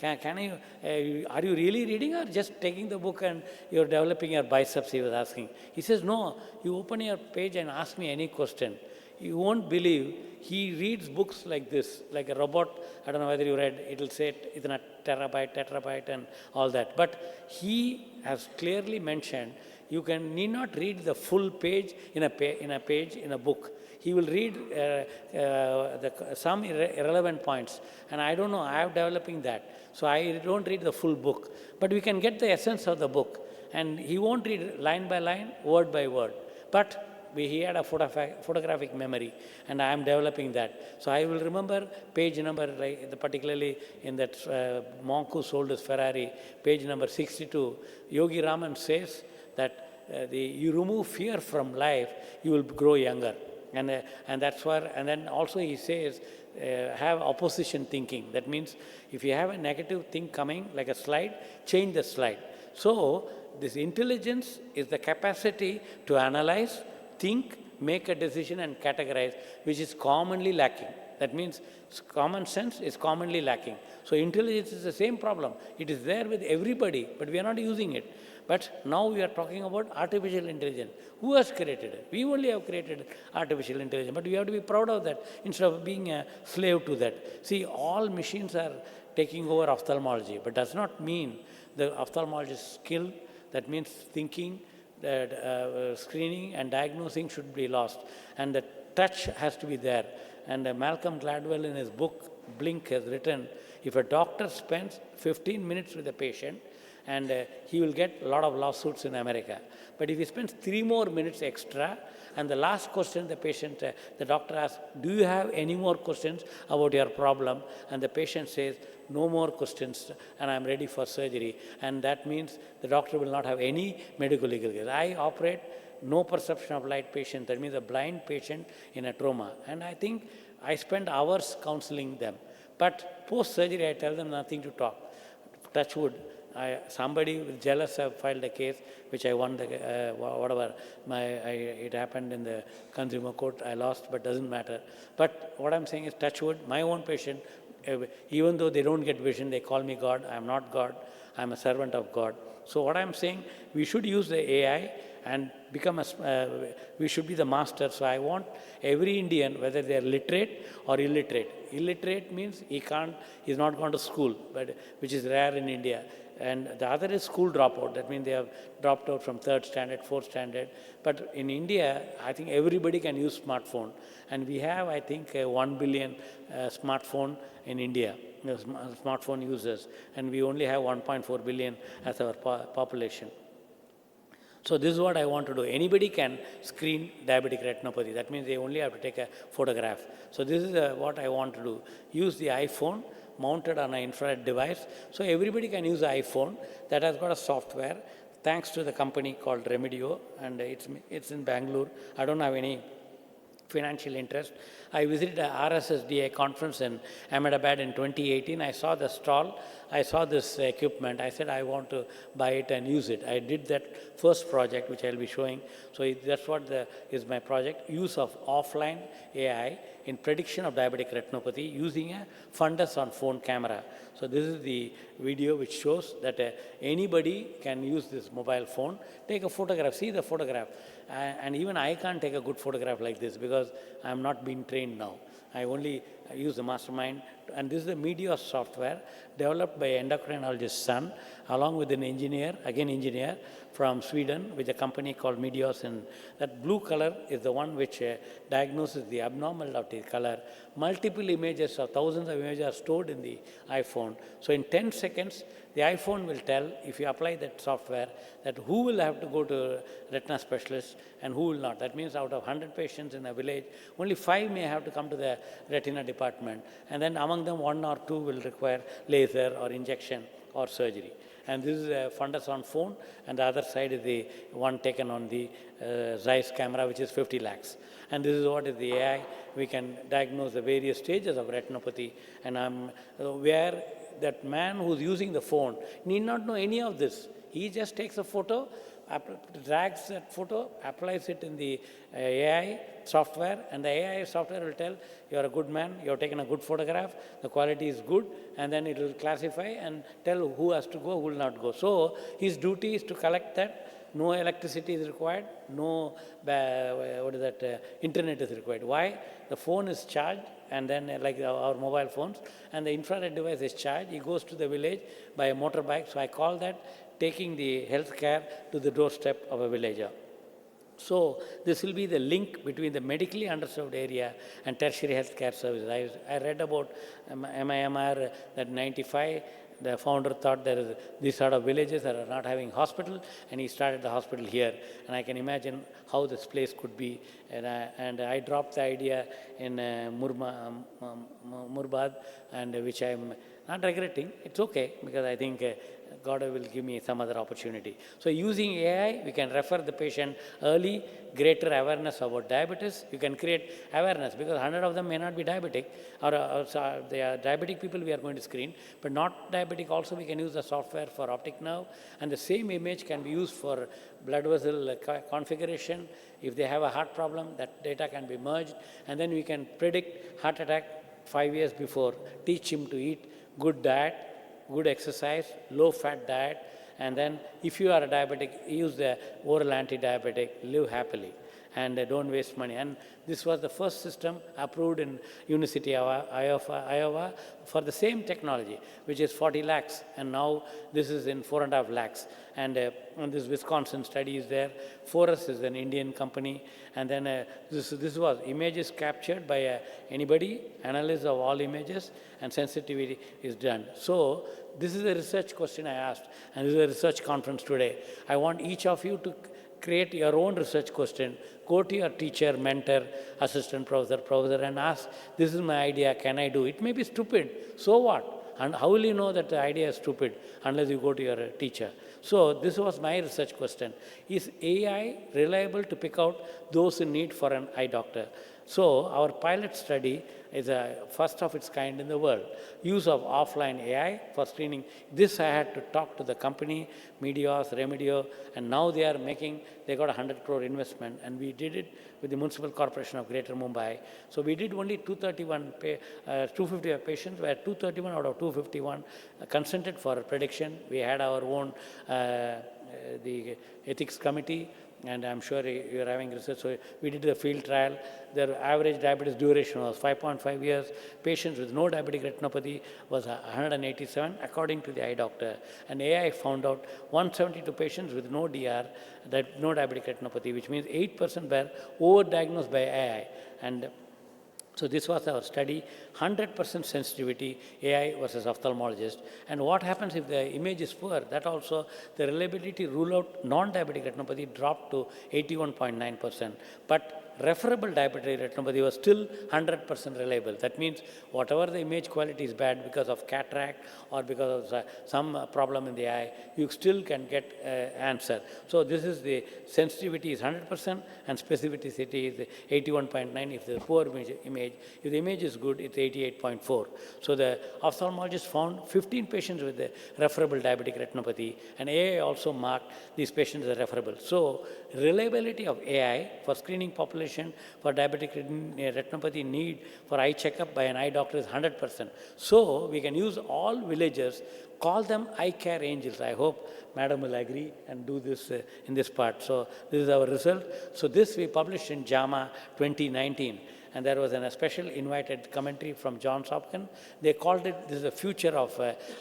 Can you, are you really reading or just taking the book and you're developing your biceps?" He was asking. He says, "No, you open your page and ask me any question. You won't believe, he reads books like this, like a robot. I don't know whether you read, it'll say itna terabyte, and all that. But he has clearly mentioned, you need not read the full page in a book. He will read some irrelevant points. And I don't know, I am developing that. So I don't read the full book. But we can get the essence of the book. And he won't read line by line, word by word. But he had a photographic memory, and I am developing that. So I will remember page number, particularly in that monk who sold his Ferrari, page number 62. Yogi Raman says that you remove fear from life, you will grow younger. And that's where, and then also he says, have opposition thinking. That means if you have a negative thing coming, like a slide, change the slide. So this intelligence is the capacity to analyze, think, make a decision and categorize, which is commonly lacking. That means common sense is commonly lacking. So intelligence is the same problem. It is there with everybody, but we are not using it. But now we are talking about artificial intelligence. Who has created it? We only have created artificial intelligence, but we have to be proud of that instead of being a slave to that. See, all machines are taking over ophthalmology, but does not mean the ophthalmologist skill. That means thinking, that screening and diagnosing should be lost. And the touch has to be there. And Malcolm Gladwell in his book, Blink, has written, if a doctor spends 15 minutes with a patient, and he will get a lot of lawsuits in America. But if he spends 3 more minutes extra, and the last question the patient, the doctor asks, "Do you have any more questions about your problem?" And the patient says, "No more questions, and I'm ready for surgery." And that means the doctor will not have any medical legal case. I operate no perception of light patient. That means a blind patient in a trauma. And I think I spend hours counseling them. But post-surgery, I tell them nothing to talk. Touch wood. Somebody jealous have filed a case, which I won, whatever, it happened in the consumer court, I lost, but doesn't matter. But what I'm saying is, touch wood, my own patient, even though they don't get vision, they call me God. I'm not God, I'm a servant of God. So what I'm saying, we should use the AI and become we should be the master. So I want every Indian, whether they're literate or illiterate. Illiterate means he's not gone to school, but which is rare in India. And the other is school dropout. That means they have dropped out from 3rd standard, 4th standard. But in India, I think everybody can use smartphone. And we have, I think, 1 billion smartphone in India, smartphone users. And we only have 1.4 billion as our population. So this is what I want to do. Anybody can screen diabetic retinopathy. That means they only have to take a photograph. So this is what I want to do. Use the iPhone mounted on an infrared device. So everybody can use the iPhone that has got a software, thanks to the company called Remedio, and it's in Bangalore. I don't have any financial interest. I visited a RSSDA conference in Ahmedabad in 2018. I saw the stall. I saw this equipment. I said, I want to buy it and use it. I did that first project, which I'll be showing. So that's what is my project, use of offline AI in prediction of diabetic retinopathy using a fundus on phone camera. So this is the video which shows that anybody can use this mobile phone, take a photograph, see the photograph. And even I can't take a good photograph like this because I'm not being trained now. I only use the mastermind. And this is the media software developed by endocrinologist's son, along with an engineer, again engineer, from Sweden with a company called Medios. And that blue color is the one which diagnoses the abnormal of the color. Multiple images or thousands of images are stored in the iPhone. So in 10 seconds, the iPhone will tell, if you apply that software, that who will have to go to a retina specialist and who will not. That means out of 100 patients in a village, only 5 may have to come to the retina department. And then among them, 1 or 2 will require laser or injection or surgery. And this is a fundus on phone, and the other side is the one taken on the Zeiss camera, which is 50 lakhs. And this is what is the AI. We can diagnose the various stages of retinopathy. And where that man who's using the phone need not know any of this. He just takes a photo, drags that photo, applies it in the AI software, and the AI software will tell, you're a good man, you've taken a good photograph, the quality is good, and then it will classify and tell who has to go, who will not go. So his duty is to collect that. No electricity is required, no internet is required. Why? The phone is charged, and then like our mobile phones, and the infrared device is charged. He goes to the village by a motorbike. So I call that taking the health care to the doorstep of a villager. So this will be the link between the medically underserved area and tertiary healthcare services. I read about MIMER that 95. The founder thought there is these sort of villages that are not having hospital, and he started the hospital here. And I can imagine how this place could be. And I dropped the idea in Murbad, and which I'm not regretting. It's okay, because I think God will give me some other opportunity. So using AI, we can refer the patient early, greater awareness about diabetes. You can create awareness, because 100 of them may not be diabetic, or they are diabetic people we are going to screen, but not diabetic also we can use the software for optic nerve, and the same image can be used for blood vessel configuration. If they have a heart problem, that data can be merged, and then we can predict heart attack 5 years before, teach him to eat good diet, good exercise, low-fat diet, and then if you are a diabetic, use the oral anti-diabetic, live happily, and don't waste money. And this was the first system approved in University of Iowa for the same technology, which is 40 lakhs, and now this is in 4.5 lakhs. And this Wisconsin study is there. Forus is an Indian company, and then this was images captured by anybody, analysis of all images, and sensitivity is done. So this is a research question I asked, and this is a research conference today. I want each of you to create your own research question. Go to your teacher, mentor, assistant professor, and ask, this is my idea, can I do it? It may be stupid, so what? And how will you know that the idea is stupid unless you go to your teacher? So this was my research question. Is AI reliable to pick out those in need for an eye doctor? So our pilot study is a first of its kind in the world. Use of offline AI for screening. This I had to talk to the company, Medios, Remedio, and now they got 100 crore investment, and we did it with the Municipal Corporation of Greater Mumbai. So we did only 250 patients, where 231 out of 251 consented for prediction. We had our own the ethics committee, and I'm sure you're having research. So we did the field trial. Their average diabetes duration was 5.5 years. Patients with no diabetic retinopathy was 187, according to the eye doctor. And AI found out 172 patients with no DR, no diabetic retinopathy, which means 8% were overdiagnosed by AI. And So this was our study, 100% sensitivity, AI versus ophthalmologist. And what happens if the image is poor? That also, the reliability rule out non-diabetic retinopathy dropped to 81.9%. But referable diabetic retinopathy was still 100% reliable. That means whatever the image quality is bad because of cataract or because of some problem in the eye, you still can get answer. So this is the sensitivity is 100% and specificity is 81.9 if the poor image. If the image is good, it's 88.4. So the ophthalmologist found 15 patients with the referable diabetic retinopathy, and AI also marked these patients as referable. So reliability of AI for screening population for diabetic retinopathy need for eye checkup by an eye doctor is 100%. So we can use all villagers, call them eye care angels. I hope Madam will agree and do this in this part. So this is our result. So this we published in JAMA 2019. And there was a special invited commentary from Johns Hopkins. They called it, this is the future of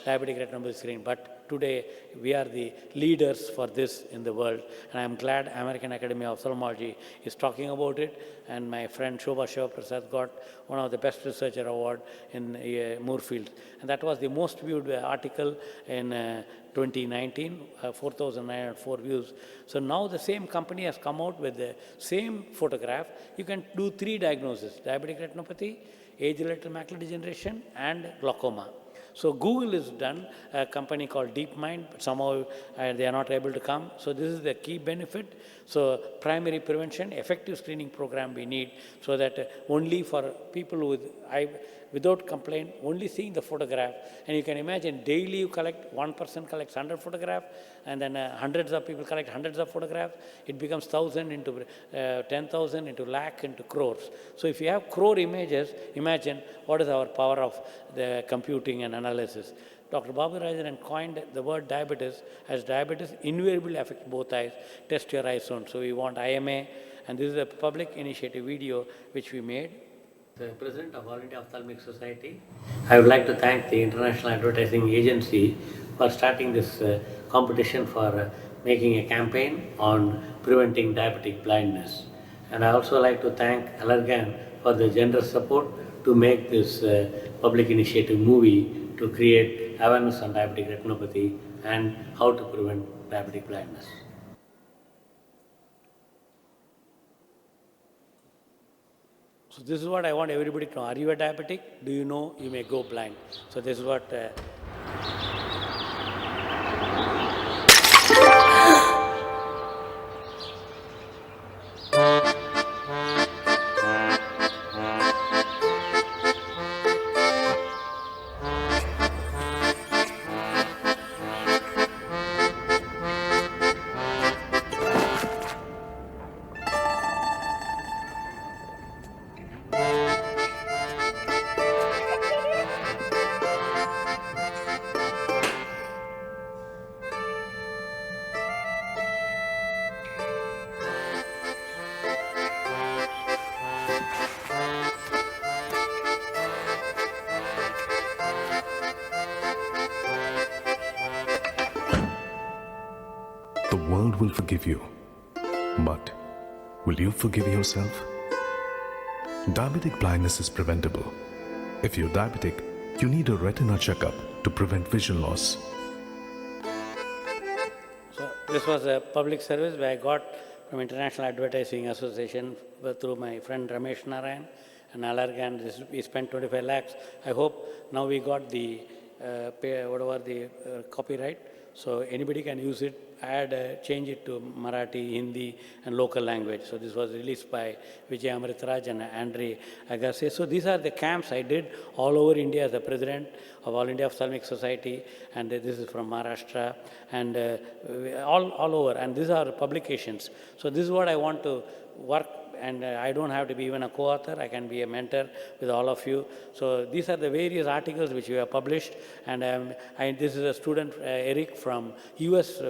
diabetic retinopathy screening. But today, we are the leaders for this in the world. And I'm glad American Academy of Ophthalmology is talking about it. And my friend Shobha Shivaprasad got one of the best researcher award in Moorfield. And that was the most viewed article in 2019, 4,904 views. So now the same company has come out with the same photograph. You can do 3 diagnoses: diabetic retinopathy, age-related macular degeneration, and glaucoma. So Google has done a company called DeepMind, but somehow they are not able to come. So this is the key benefit. So primary prevention, effective screening program we need, so that only for people with without complaint, only seeing the photograph. And you can imagine daily you collect, one person collects 100 photographs, and then hundreds of people collect hundreds of photographs. It becomes 1,000 into 10,000 into lakh into crores. So if you have crore images, imagine what is our power of the computing and analysis. Dr. Natarajan coined the word diabetes as diabetes invariably affects both eyes. Test your eyes soon. So we want IMA, and this is a public initiative video which we made. The President of All India Ophthalmic Society, I would like to thank the International Advertising Agency for starting this competition for making a campaign on preventing diabetic blindness. And I also like to thank Allergan for the generous support to make this public initiative movie to create awareness on diabetic retinopathy and how to prevent diabetic blindness. So this is what I want everybody to know. Are you a diabetic? Do you know you may go blind? So this is what...
The world will forgive you, but will you forgive yourself? Diabetic blindness is preventable. If you're diabetic, you need a retina checkup to prevent vision loss.
So this was a public service where I got from International Advertising Association through my friend Ramesh Narayan and Allergan. We spent 25 lakhs. I hope now we got the copyright. So anybody can use it, change it to Marathi, Hindi, and local language. So this was released by Vijay Amritharaj and Andre Agassi. So these are the camps I did all over India as the president of All India Ophthalmic Society, and this is from Maharashtra, and all over. And these are publications. So this is what I want to work. And I don't have to be even a co-author. I can be a mentor with all of you. So these are the various articles which we have published. And this is a student, Eric, from US.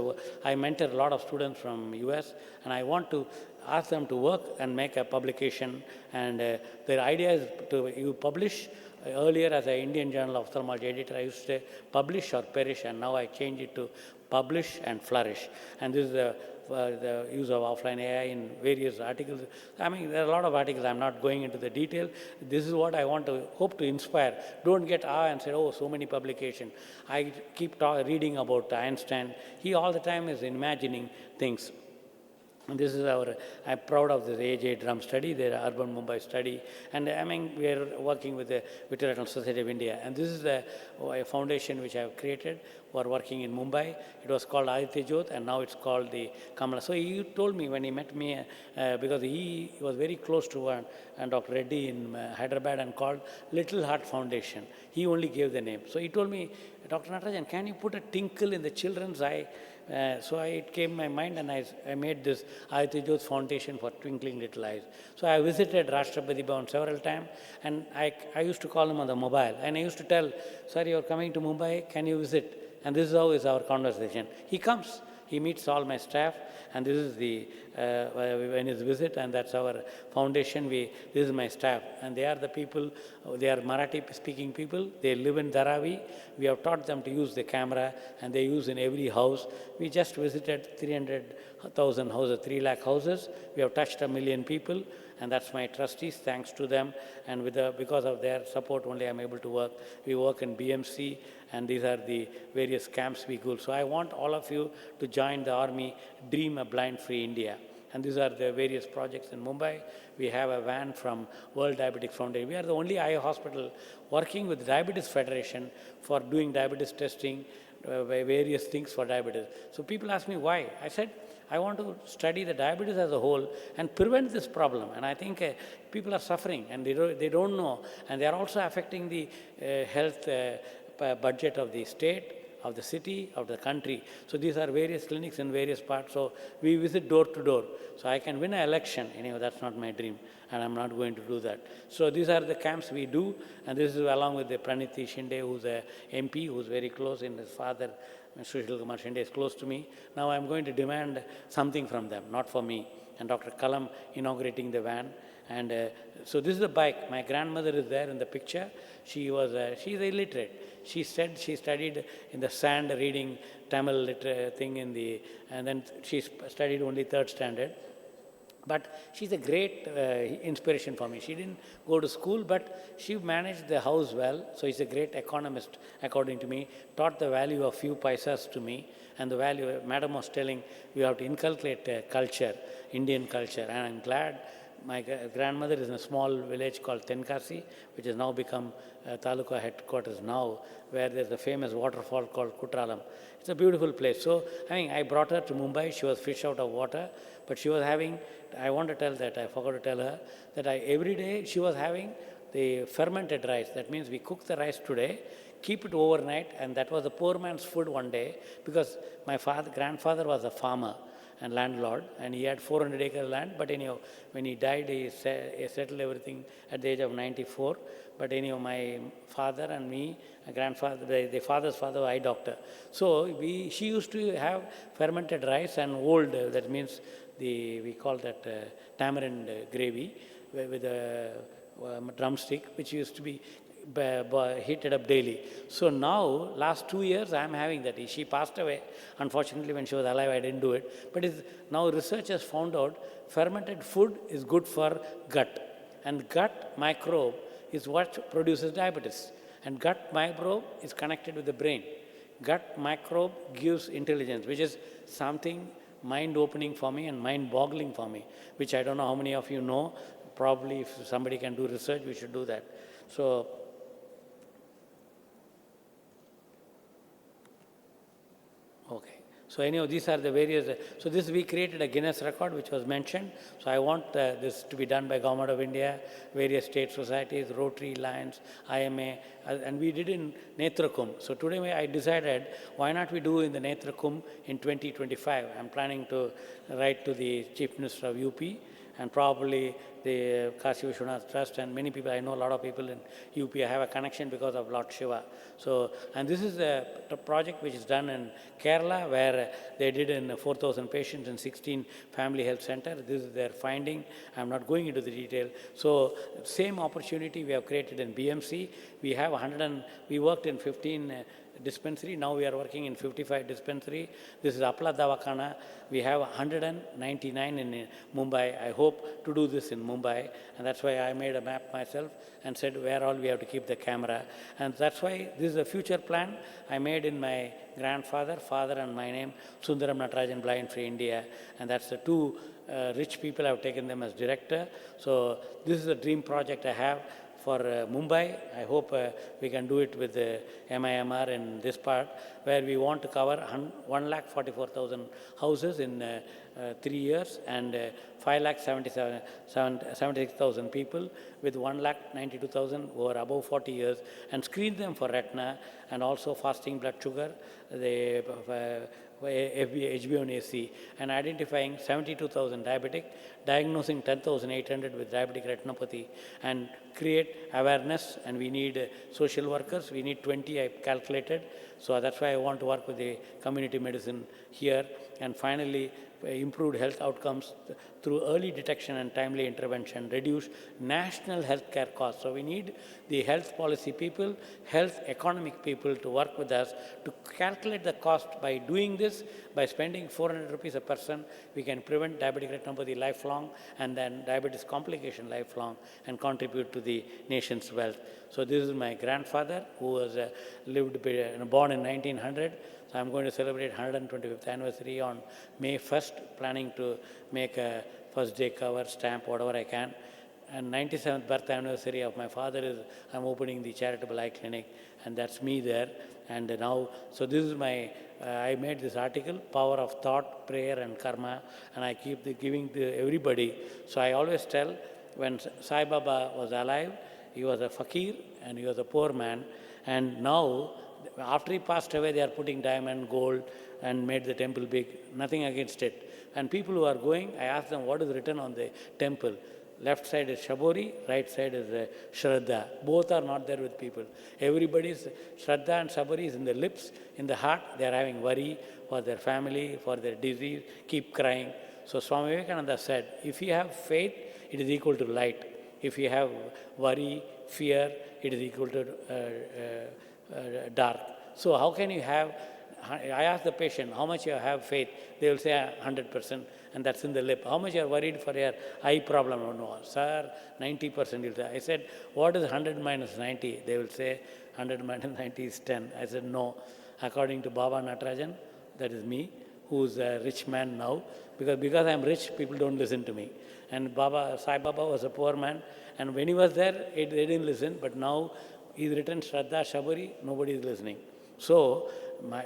I mentor a lot of students from US. And I want to ask them to work and make a publication. And their idea is to you publish Earlier, as an Indian Journal of Ophthalmology editor, I used to say publish or perish, and now I change it to publish and flourish. And this is the use of offline AI in various articles. I mean, there are a lot of articles. I'm not going into the detail. This is what I want to hope to inspire. Don't get and say, oh, so many publications. I keep reading about Einstein. He all the time is imagining things. And this is I'm proud of this AJ drum study, the urban Mumbai study. And I mean, we are working with the Vitretinal Society of India. And this is a foundation which I have created for working in Mumbai. It was called Aditya Jyot, and now it's called the Kamala. So he told me when he met me, because he was very close to Dr. Reddy in Hyderabad and called Little Heart Foundation. He only gave the name. So he told me, Dr. Natarajan, can you put a tinkle in the children's eye? So it came in my mind, and I made this Aditya Jyot Foundation for Twinkling Little Eyes. So I visited Rashtrapati Bhavan several times, and I used to call him on the mobile, and I used to tell, sir, you're coming to Mumbai, can you visit? And this is how is our conversation. He comes, he meets all my staff, and this is the when his visit, and that's our foundation. This is my staff, and they are the people. They are Marathi-speaking people. They live in Dharavi. We have taught them to use the camera, and they use in every house. We just visited 300,000 houses, 3 lakh houses. We have touched 1 million people, and that's my trustees. Thanks to them, and because of their support, only I'm able to work. We work in BMC. And these are the various camps we go. So I want all of you to join the army, dream a blind-free India. And these are the various projects in Mumbai. We have a van from World Diabetic Foundation. We are the only eye hospital working with Diabetes Federation for doing diabetes testing, various things for diabetes. So people ask me why. I said, I want to study the diabetes as a whole and prevent this problem. And I think people are suffering, and they don't know. And they are also affecting the health budget of the state, of the city, of the country. So these are various clinics in various parts. So we visit door to door. So I can win an election. Anyway, that's not my dream, and I'm not going to do that. So these are the camps we do, and this is along with the Praniti Shinde, who's a MP, who's very close, and his father, Sushil Kumar Shinde, is close to me. Now I'm going to demand something from them, not for me. And Dr. Kalam inaugurating the van. And so this is the bike. My grandmother is there in the picture. She's illiterate. She said she studied in the sand reading Tamil thing and then she studied only 3rd standard. But she's a great inspiration for me. She didn't go to school, but she managed the house well. So she's a great economist, according to me, taught the value of few paisas to me. And the value, Madam was telling, we have to inculcate culture, Indian culture. And I'm glad my grandmother is in a small village called Tenkasi, which has now become Taluka headquarters now, where there's a famous waterfall called Kutralam. It's a beautiful place. So, I brought her to Mumbai. She was fish out of water, but she was having, I want to tell that, I forgot to tell her, that every day she was having the fermented rice. That means we cook the rice today, keep it overnight, and that was the poor man's food one day, because my grandfather was a farmer and landlord, and he had 400 acres of land, but anyhow, when he died, he settled everything at the age of 94. But anyhow, my father and me, my grandfather, the father's father, eye doctor. So she used to have fermented rice and old, that means we call that tamarind gravy with a drumstick, which used to be heated up daily. So now, last 2 years, I am having that. She passed away. Unfortunately, when she was alive, I didn't do it. But now researchers found out fermented food is good for gut. And gut microbe is what produces diabetes. And gut microbe is connected with the brain. Gut microbe gives intelligence, which is something mind-opening for me and mind-boggling for me, which I don't know how many of you know. Probably if somebody can do research, we should do that. So, okay. So anyhow, these are the various, so this we created a Guinness record which was mentioned. So I want this to be done by Government of India, various state societies, Rotary, Lions, IMA, and we did in Netrakum. So today I decided, why not we do in the Netrakum in 2025? I'm planning to write to the Chief Minister of UP and probably the Kashi Vishwanath Trust and many people, I know a lot of people in UP, I have a connection because of Lord Shiva. So, and this is a project which is done in Kerala, where they did in 4,000 patients in 16 family health centers. This is their finding. I'm not going into the detail. So, same opportunity we have created in BMC. We have we worked in 15 dispensary. Now we are working in 55 dispensary. This is Apla Davakhana. We have 199 in Mumbai. I hope to do this in Mumbai, and that's why I made a map myself and said where all we have to keep the camera. And that's why this is a future plan I made in my grandfather, father, and my name, Sundaram Natarajan, Blind Free India. And that's the two rich people. I've taken them as director. So this is a dream project I have for Mumbai. I hope we can do it with the MIMR in this part, where we want to cover 1,44,000 houses in 3 years, and 5,76,000 people with 1,92,000 who are above 40 years, and screen them for retina and also fasting blood sugar, the HbA1c, and identifying 72,000 diabetic, diagnosing 10,800 with diabetic retinopathy, and create awareness. And we need social workers. We need 20, I calculated. So that's why I want to work with the community medicine here. And finally, improved health outcomes through early detection and timely intervention, reduce national health care costs. So we need the health policy people, health economic people to work with us to calculate the cost. By doing this, by spending 400 rupees a person, we can prevent diabetic retinopathy lifelong, and then diabetes complication lifelong, and contribute to the nation's wealth. So this is my grandfather, who was born in 1900. So I'm going to celebrate 125th anniversary on May 1st, planning to make a first day cover, stamp, whatever I can. And 97th birth anniversary of my father is, I'm opening the charitable eye clinic, and that's me there. And now, so this is my, I made this article, Power of Thought, Prayer and Karma, and I keep giving to everybody. So I always tell, when Sai Baba was alive, he was a fakir and he was a poor man, and now, after he passed away, they are putting diamond, gold, and made the temple big. Nothing against it. And people who are going, I ask them, what is written on the temple? Left side is Shabori, right side is Shraddha. Both are not there with people. Everybody's Shraddha and Shabori is in the lips, in the heart. They are having worry for their family, for their disease, keep crying. So Swami Vivekananda said, if you have faith, it is equal to light. If you have worry, fear, it is equal to dark. So how can you have, I ask the patient, how much you have faith? They will say 100%, and that's in the lip. How much you are worried for your eye problem? Oh, no, sir, 90%. You'll say. I said, what is 100 minus 90? They will say, 100 minus 90 is 10. I said, no. According to Baba Natarajan, that is me, who's a rich man now, because I'm rich, people don't listen to me. And Sai Baba was a poor man, and when he was there, they didn't listen, but now he's written Shraddha, Shabari, nobody is listening. So,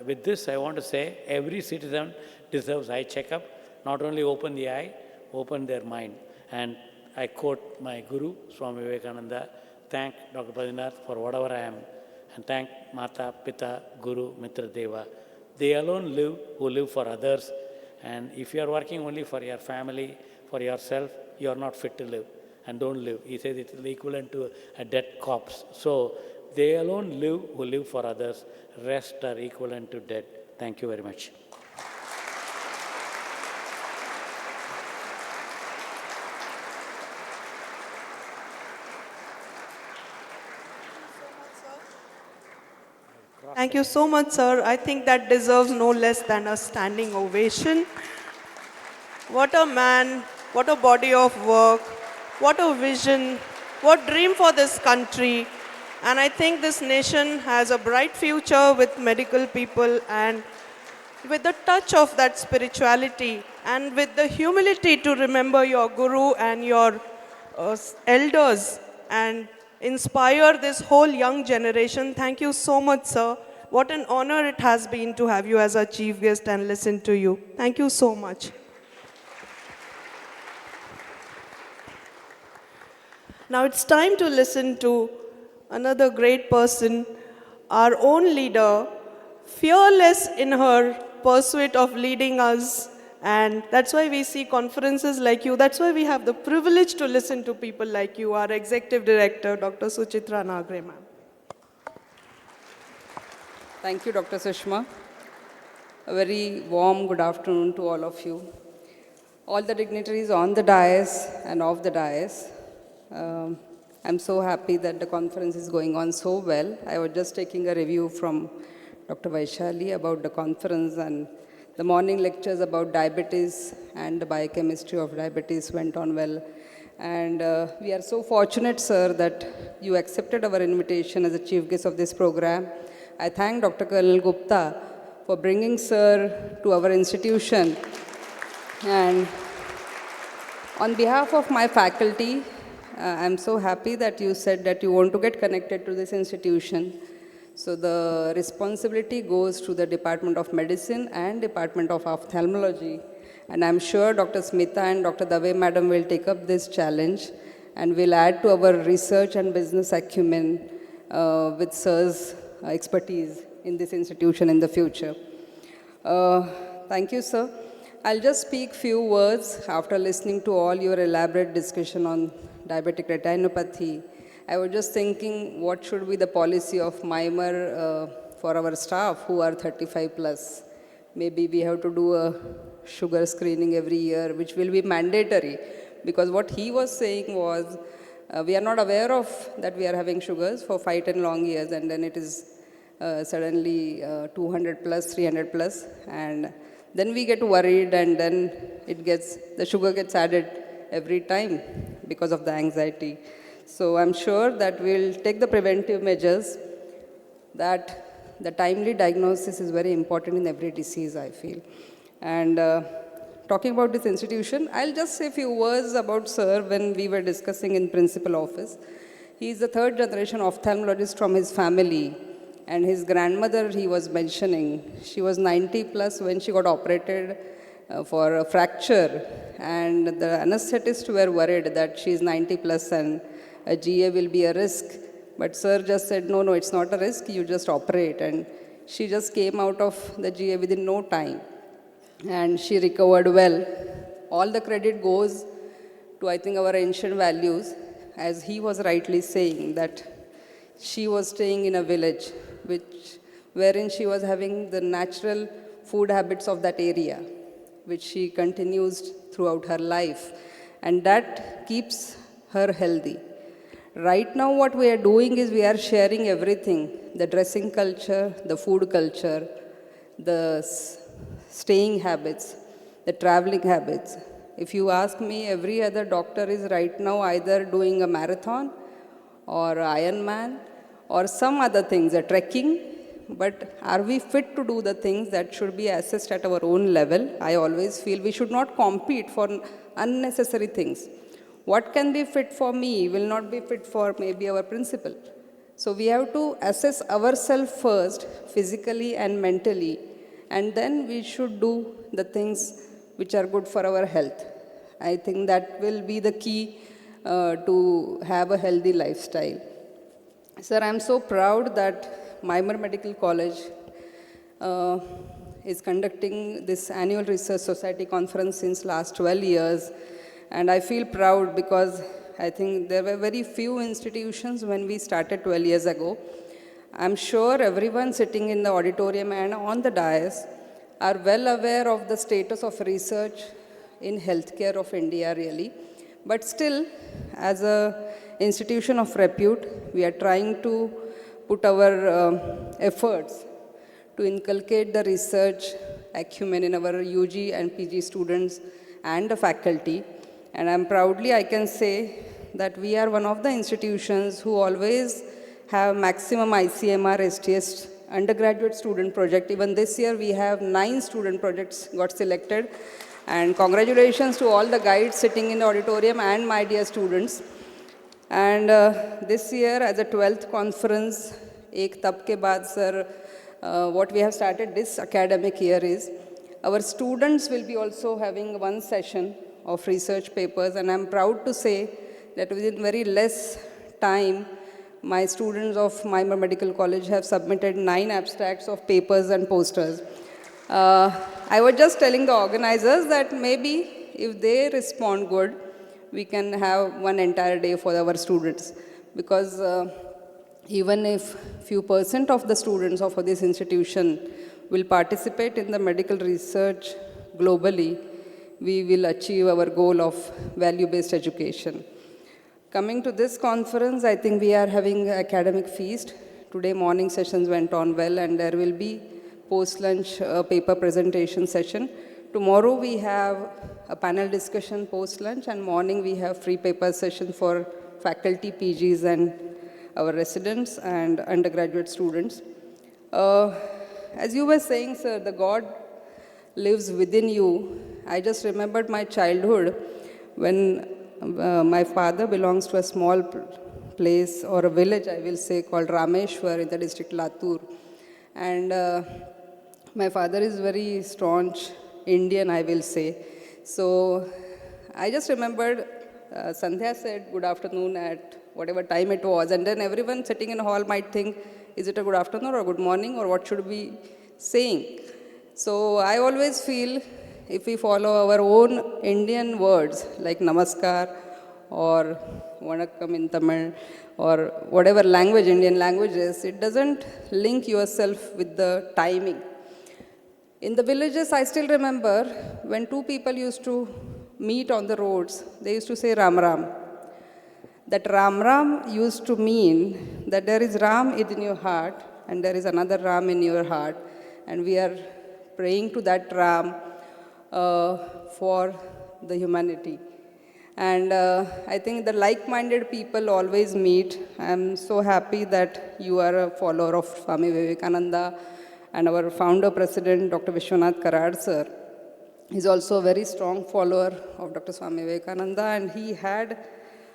with this, I want to say, every citizen deserves eye checkup. Not only open the eye, open their mind. And I quote my Guru, Swami Vivekananda, thank Dr. Badrinath for whatever I am, and thank Mata, Pita, Guru, Mitra, Deva. They alone live who live for others. And if you are working only for your family, for yourself, you are not fit to live. And don't live. He says it's equivalent to a dead corpse. So they alone live who live for others. Rest are equivalent to dead. Thank you very much.
Thank you so much, sir. I think that deserves no less than a standing ovation. What a man, what a body of work, what a vision, what dream for this country. And I think this nation has a bright future with medical people, and with the touch of that spirituality and with the humility to remember your guru and your elders and inspire this whole young generation. Thank you so much, sir. What an honor it has been to have you as our chief guest and listen to you. Thank you so much. Now it's time to listen to another great person, our own leader, fearless in her pursuit of leading us And that's why we see conferences like you. That's why we have the privilege to listen to people like you, our Executive Director, Dr. Suchitra Nagre, ma'am.
Thank you, Dr. Sushma. A very warm good afternoon to all of you. All the dignitaries on the dais and off the dais. I'm so happy that the conference is going on so well. I was just taking a review from Dr. Vaishali about the conference, and the morning lectures about diabetes and the biochemistry of diabetes went on well. And we are so fortunate, sir, that you accepted our invitation as a chief guest of this program. I thank Dr. Colonel Gupta for bringing sir to our institution. And on behalf of my faculty, I'm so happy that you said that you want to get connected to this institution. So the responsibility goes to the Department of Medicine and Department of Ophthalmology. And I'm sure Dr. Smita and Dr. Dave madam will take up this challenge and will add to our research and business acumen with sir's expertise in this institution in the future. Thank you, sir. I'll just speak few words after listening to all your elaborate discussion on diabetic retinopathy. I was just thinking what should be the policy of MIMER for our staff who are 35 plus. Maybe we have to do a sugar screening every year, which will be mandatory, because what he was saying was we are not aware of that we are having sugars for 5-10 long years, and then it is suddenly 200 plus, 300 plus, and then we get worried, and then the sugar gets added every time because of the anxiety. So I'm sure that we'll take the preventive measures, that the timely diagnosis is very important in every disease, I feel. And talking about this institution, I'll just say a few words about sir when we were discussing in principal office. He is the third generation ophthalmologist from his family. And his grandmother, he was mentioning, she was 90 plus when she got operated for a fracture. And the anesthetists were worried that she is 90 plus and a GA will be a risk. But sir just said, no, it's not a risk, you just operate. And she just came out of the GA within no time. And she recovered well. All the credit goes to, I think, our ancient values, as he was rightly saying, that she was staying in a village wherein she was having the natural food habits of that area, which she continues throughout her life. And that keeps her healthy. Right now what we are doing is we are sharing everything, the dressing culture, the food culture, the staying habits, the traveling habits. If you ask me, every other doctor is right now either doing a marathon or Ironman or some other things, a trekking, but are we fit to do the things that should be assessed at our own level? I always feel we should not compete for unnecessary things. What can be fit for me will not be fit for maybe our principal. So we have to assess ourselves first, physically and mentally, and then we should do the things which are good for our health. I think that will be the key to have a healthy lifestyle. Sir, I'm so proud that MIMER Medical College is conducting this annual Research Society conference since last 12 years. And I feel proud because I think there were very few institutions when we started 12 years ago. I'm sure everyone sitting in the auditorium and on the dais are well aware of the status of research in healthcare of India, really. But still, as an institution of repute, we are trying to put our efforts to inculcate the research acumen in our UG and PG students and the faculty. And I can say that we are one of the institutions who always have maximum ICMR STS undergraduate student project. Even this year we have 9 student projects got selected. And congratulations to all the guides sitting in the auditorium and my dear students. And this year as a 12th conference, Ek Tab Ke Baad, sir, what we have started this academic year is, our students will be also having one session of research papers, and I'm proud to say that within very less time, my students of MIMER Medical College have submitted 9 abstracts of papers and posters. I was just telling the organizers that maybe if they respond good, we can have one entire day for our students. Because even if few percent of the students of this institution will participate in the medical research globally, we will achieve our goal of value-based education. Coming to this conference, I think we are having an academic feast. Today morning sessions went on well, and there will be post-lunch paper presentation session. Tomorrow we have a panel discussion post-lunch, and morning we have free paper session for faculty, PGs, and our residents and undergraduate students. As you were saying, sir, the God lives within you. I just remembered my childhood when my father belongs to a small place or a village, I will say, called Rameshwar in the district Latur. And my father is very staunch Indian, I will say. So I just remembered Sandhya said good afternoon at whatever time it was, and then everyone sitting in the hall might think, is it a good afternoon or good morning, or what should we be saying? So I always feel if we follow our own Indian words like namaskar or vanakkam in Tamil or whatever language, Indian language is, it doesn't link yourself with the timing. In the villages, I still remember when two people used to meet on the roads, they used to say Ram Ram. That Ram Ram used to mean that there is Ram in your heart and there is another Ram in your heart, and we are praying to that Ram for the humanity. And I think the like-minded people always meet. I'm so happy that you are a follower of Swami Vivekananda, and our founder president, Dr. Vishwanath Karad sir, is also a very strong follower of Dr. Swami Vivekananda, and he had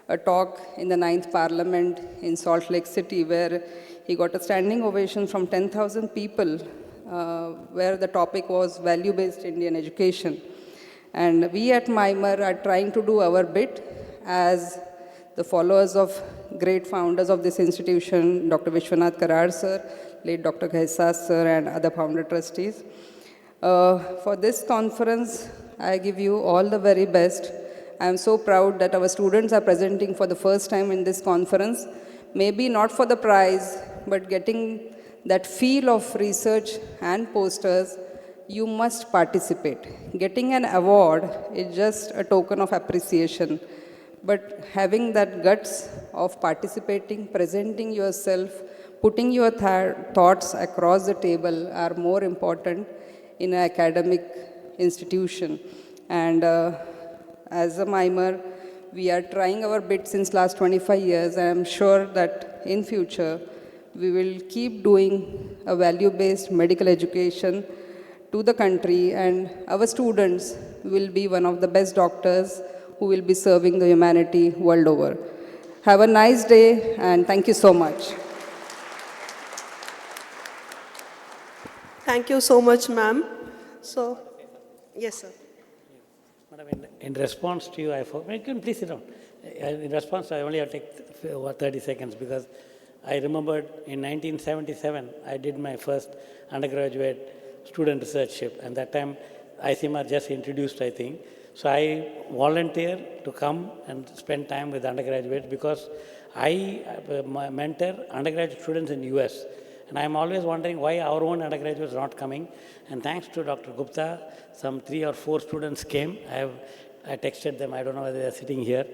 a talk in the 9th Parliament in Salt Lake City where he got a standing ovation from 10,000 people where the topic was value-based Indian education. And we at MIMER are trying to do our bit as the followers of great founders of this institution, Dr. Vishwanath Karad sir, late Dr. Ghaisas sir, and other founder trustees. For this conference, I give you all the very best. I am so proud that our students are presenting for the first time in this conference, maybe not for the prize, but getting that feel of research and posters. You must participate. Getting an award is just a token of appreciation, but having that guts of participating, presenting yourself, putting your thoughts across the table are more important in an academic institution. And as a MIMER, we are trying our bit since last 25 years. I am sure that in future, we will keep doing a value-based medical education to the country, and our students will be one of the best doctors who will be serving the humanity world over. Have a nice day, and thank you so much.
Thank you so much, ma'am. So, yes, sir.
Madam, in response to you, you can please sit down. In response, I only have to take 30 seconds because I remembered in 1977, I did my first undergraduate student researchship, and that time ICMR just introduced, I think. So I volunteered to come and spend time with undergraduates because I mentor undergraduate students in US. And I'm always wondering why our own undergraduates are not coming. And thanks to Dr. Gupta, some 3 or 4 students came. I texted them, I don't know whether they're sitting here.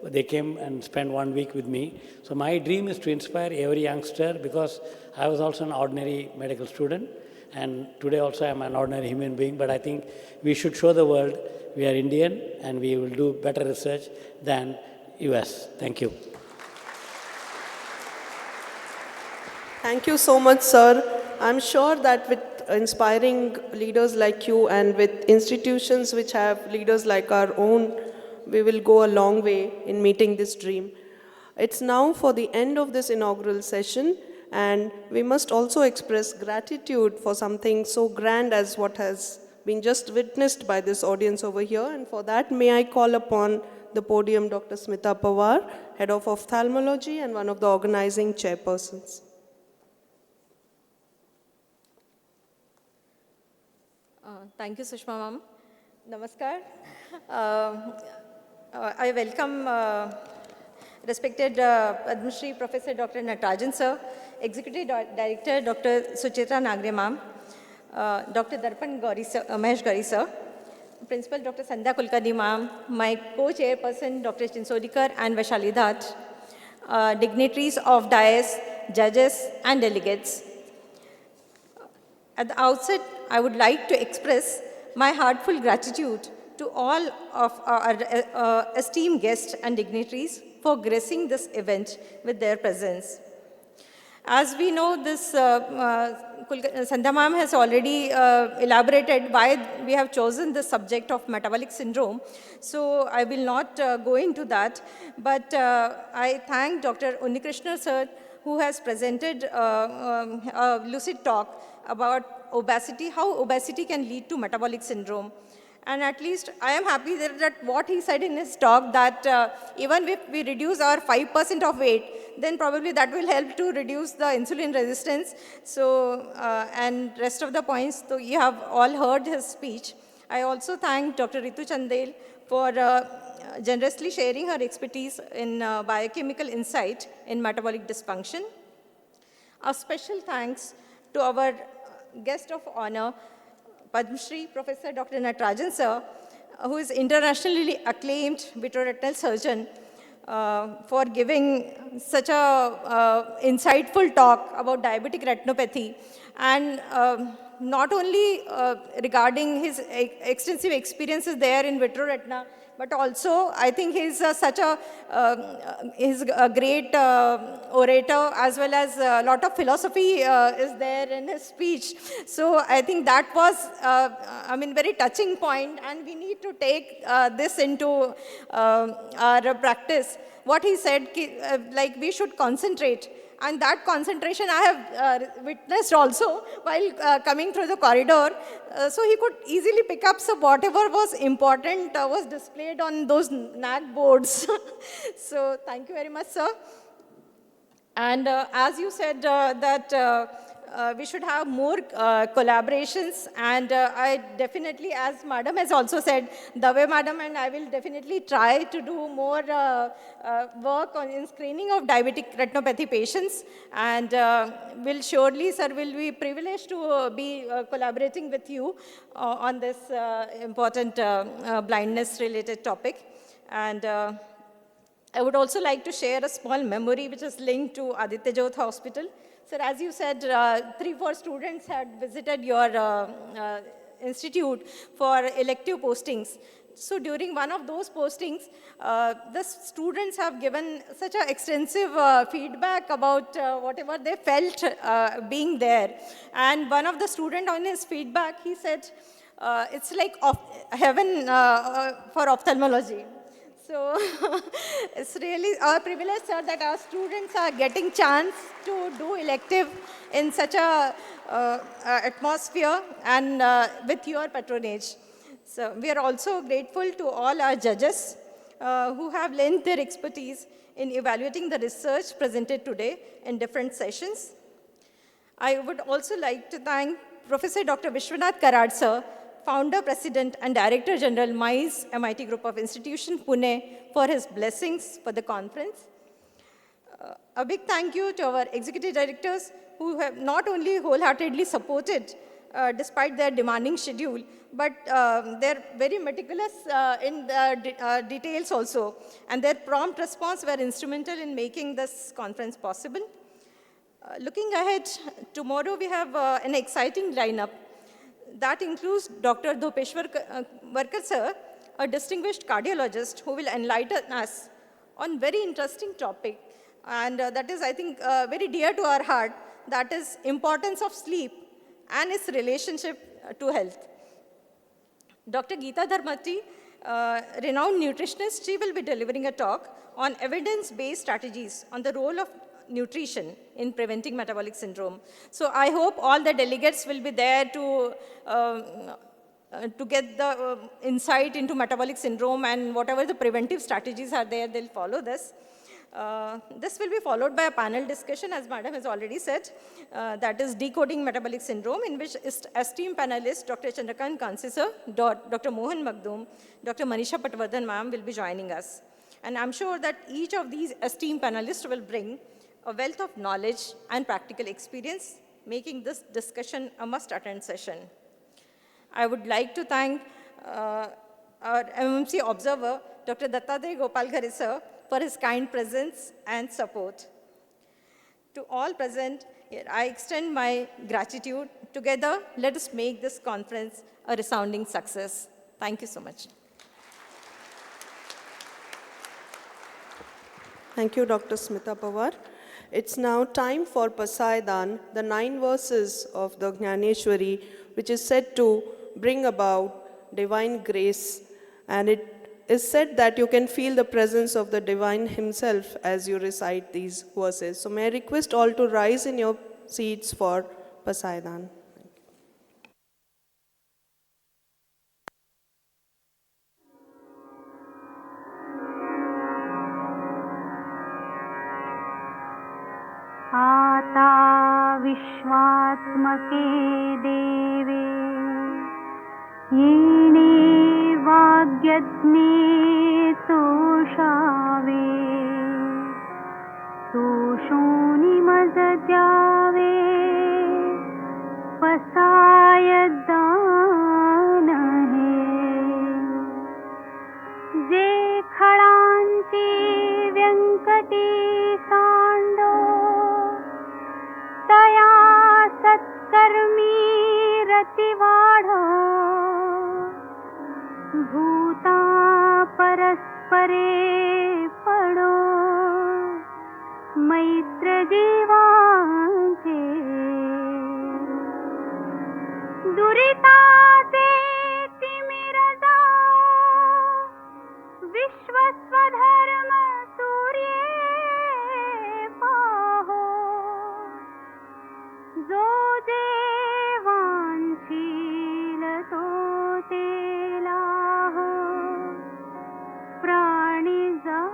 But they came and spent 1 week with me. So my dream is to inspire every youngster because I was also an ordinary medical student. And today also I'm an ordinary human being. But I think we should show the world we are Indian and we will do better research than US. Thank you.
Thank you so much, sir. I'm sure that with inspiring leaders like you and with institutions which have leaders like our own, we will go a long way in meeting this dream. It's now for the end of this inaugural session, and we must also express gratitude for something so grand as what has been just witnessed by this audience over here. And for that, may I call upon the podium Dr. Smita Pawar, Head of Ophthalmology and one of the organizing chairpersons.
Thank you, Sushma ma'am. Namaskar. I welcome respected Padma Shri Professor Dr. Natarajan sir, Executive Director Dr. Suchitra Nagre ma'am, Dr. Darpan Gauri sir, Mahesh Gauri sir, Principal Dr. Sandhya Kulkarni ma'am, my co-chairperson Dr. Chinsodikar and Vaishali Dhat, dignitaries of dais, judges and delegates. At the outset, I would like to express my heartfelt gratitude to all of our esteemed guests and dignitaries for gracing this event with their presence. As we know, this Sandhya ma'am has already elaborated why we have chosen the subject of metabolic syndrome. So I will not go into that, but I thank Dr. Unnikrishna sir, who has presented a lucid talk about obesity, how obesity can lead to metabolic syndrome. And at least I am happy that what he said in his talk, that even if we reduce our 5% of weight, then probably that will help to reduce the insulin resistance. So, and rest of the points, so you have all heard his speech. I also thank Dr. Ritu Chandel for generously sharing her expertise in biochemical insight in metabolic dysfunction. A special thanks to our guest of honor, Padma Shri Professor Dr. Natarajan sir, who is internationally acclaimed vitreoretinal surgeon, for giving such a insightful talk about diabetic retinopathy, and not only regarding his extensive experiences there in vitreoretina, but also I think he's he's a great orator, as well as a lot of philosophy is there in his speech. So I think that was, very touching point, and we need to take this into our practice. What he said, like we should concentrate. And that concentration I have witnessed also while coming through the corridor. So he could easily pick up whatever was important was displayed on those NAC boards. So thank you very much, sir. And as you said that we should have more collaborations, and I definitely, as madam has also said, Dave madam and I will definitely try to do more work in screening of diabetic retinopathy patients, and will surely, sir, will be privileged to be collaborating with you on this important blindness related topic. And I would also like to share a small memory which is linked to Aditya Jyoth Hospital. Sir, as you said, 3-4 students had visited your institute for elective postings. So during one of those postings, the students have given such an extensive feedback about whatever they felt being there. And one of the students on his feedback, he said, it's like heaven for ophthalmology. So it's really our privilege, sir, that our students are getting chance to do elective in such a atmosphere and with your patronage. So we are also grateful to all our judges who have lent their expertise in evaluating the research presented today in different sessions. I would also like to thank Professor Dr. Vishwanath Karad, sir, Founder, President, and Director General, MICE, MIT Group of Institution, Pune, for his blessings for the conference. A big thank you to our executive directors who have not only wholeheartedly supported despite their demanding schedule, but they're very meticulous in the details also. And their prompt response were instrumental in making this conference possible. Looking ahead, tomorrow we have an exciting lineup. That includes Dr. Dhopeshwar Varkar sir, a distinguished cardiologist who will enlighten us on very interesting topic. And that is, I think, very dear to our heart. That is importance of sleep and its relationship to health. Dr. Geeta Dharmati, renowned nutritionist, she will be delivering a talk on evidence-based strategies on the role of nutrition in preventing metabolic syndrome. So I hope all the delegates will be there to get the insight into metabolic syndrome, and whatever the preventive strategies are there, they'll follow this. This will be followed by a panel discussion, as Madam has already said, that is decoding metabolic syndrome, in which esteemed panelists Dr. Chandrakant Kansi sir, Dr. Mohan Magdum, Dr. Manisha Patwardhan ma'am will be joining us. And I'm sure that each of these esteemed panelists will bring a wealth of knowledge and practical experience, making this discussion a must-attend session. I would like to thank our MMC observer, Dr. Dattatrey Gopalghare sir, for his kind presence and support. To all present, I extend my gratitude. Together, let us make this conference a resounding success. Thank you so much.
Thank you, Dr. Smita Pawar. It's now time for Pasaidan, the 9 verses of the Jnaneshwari, which is said to bring about divine grace. And it is said that you can feel the presence of the divine himself as you recite these verses. So may I request all to rise in your seats for Pasaidan.
आता विश्वात्मके देवे येणे वाग्यज्ञे तोषावे तोषोनि मज द्यावे पसायदान हे जे खळांची व्यंकटी सांडो तया सत्कर्मी रतिवाढ भूता परस्परे पडो मैत्र जीवांचे दुरिताचे तिमिर जाओ विश्वस्वधर्म सूर्ये पाहो जो देवांशील तो तेलाह प्राणी जात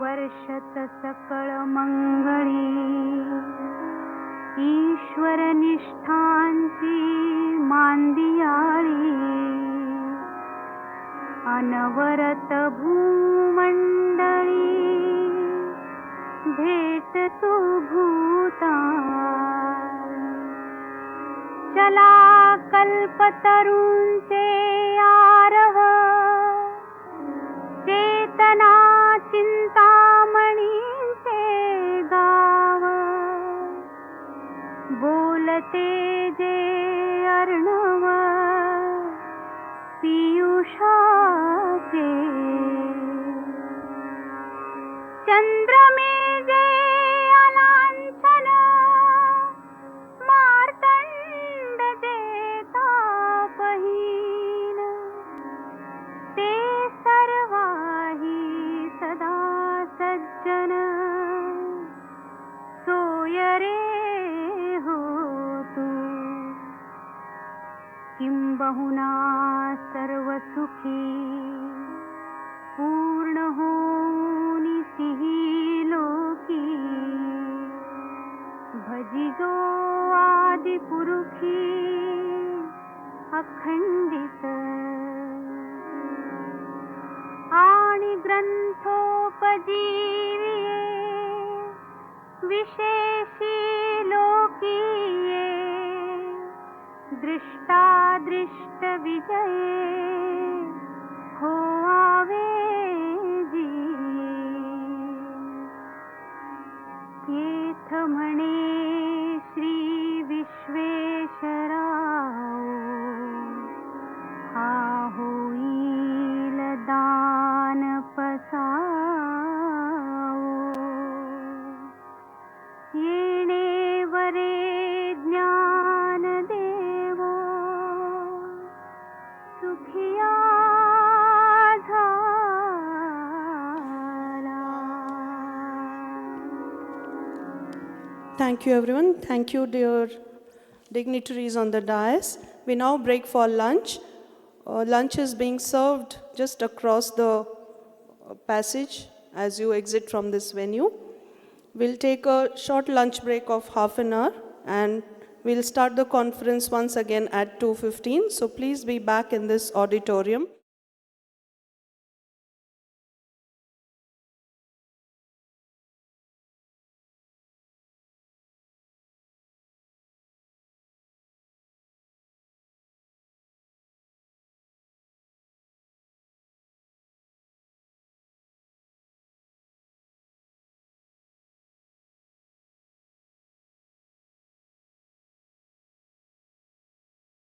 वर्षत सकळ मंगळी ईश्वर निष्ठांची मांदियाळी अनवरत भूमंडळी भेट तू भूता चला कल्पतरूंचे आरह चेतना चिंतामणींचे गाव बोलते जे अर्णव पीयूषाचे चंद्रमे जे अलांछन मार्तंड जे तापहीन ते सर्वाही सदा सज्जन सोयरे हो तू किंबहुना सर्व सुखी पूर्ण होनी सिही लोकी भजिजो आदि पुरुषी अखंडित आणि ग्रंथोपजीविये विशेषी लोकीये दृष्टादृष्ट विजये हो आवे जी येथ म्हणे श्री विश्वेश्वराव हा होईल दान पसावो येणे वरे ज्ञान देवो सुखिया
Thank you, everyone. Thank you, dear dignitaries on the dais. We now break for lunch. lunch is being served just across the passage as you exit from this venue. We'll take a short lunch break of half an hour and we'll start the conference once again at 2:15. So please be back in this auditorium.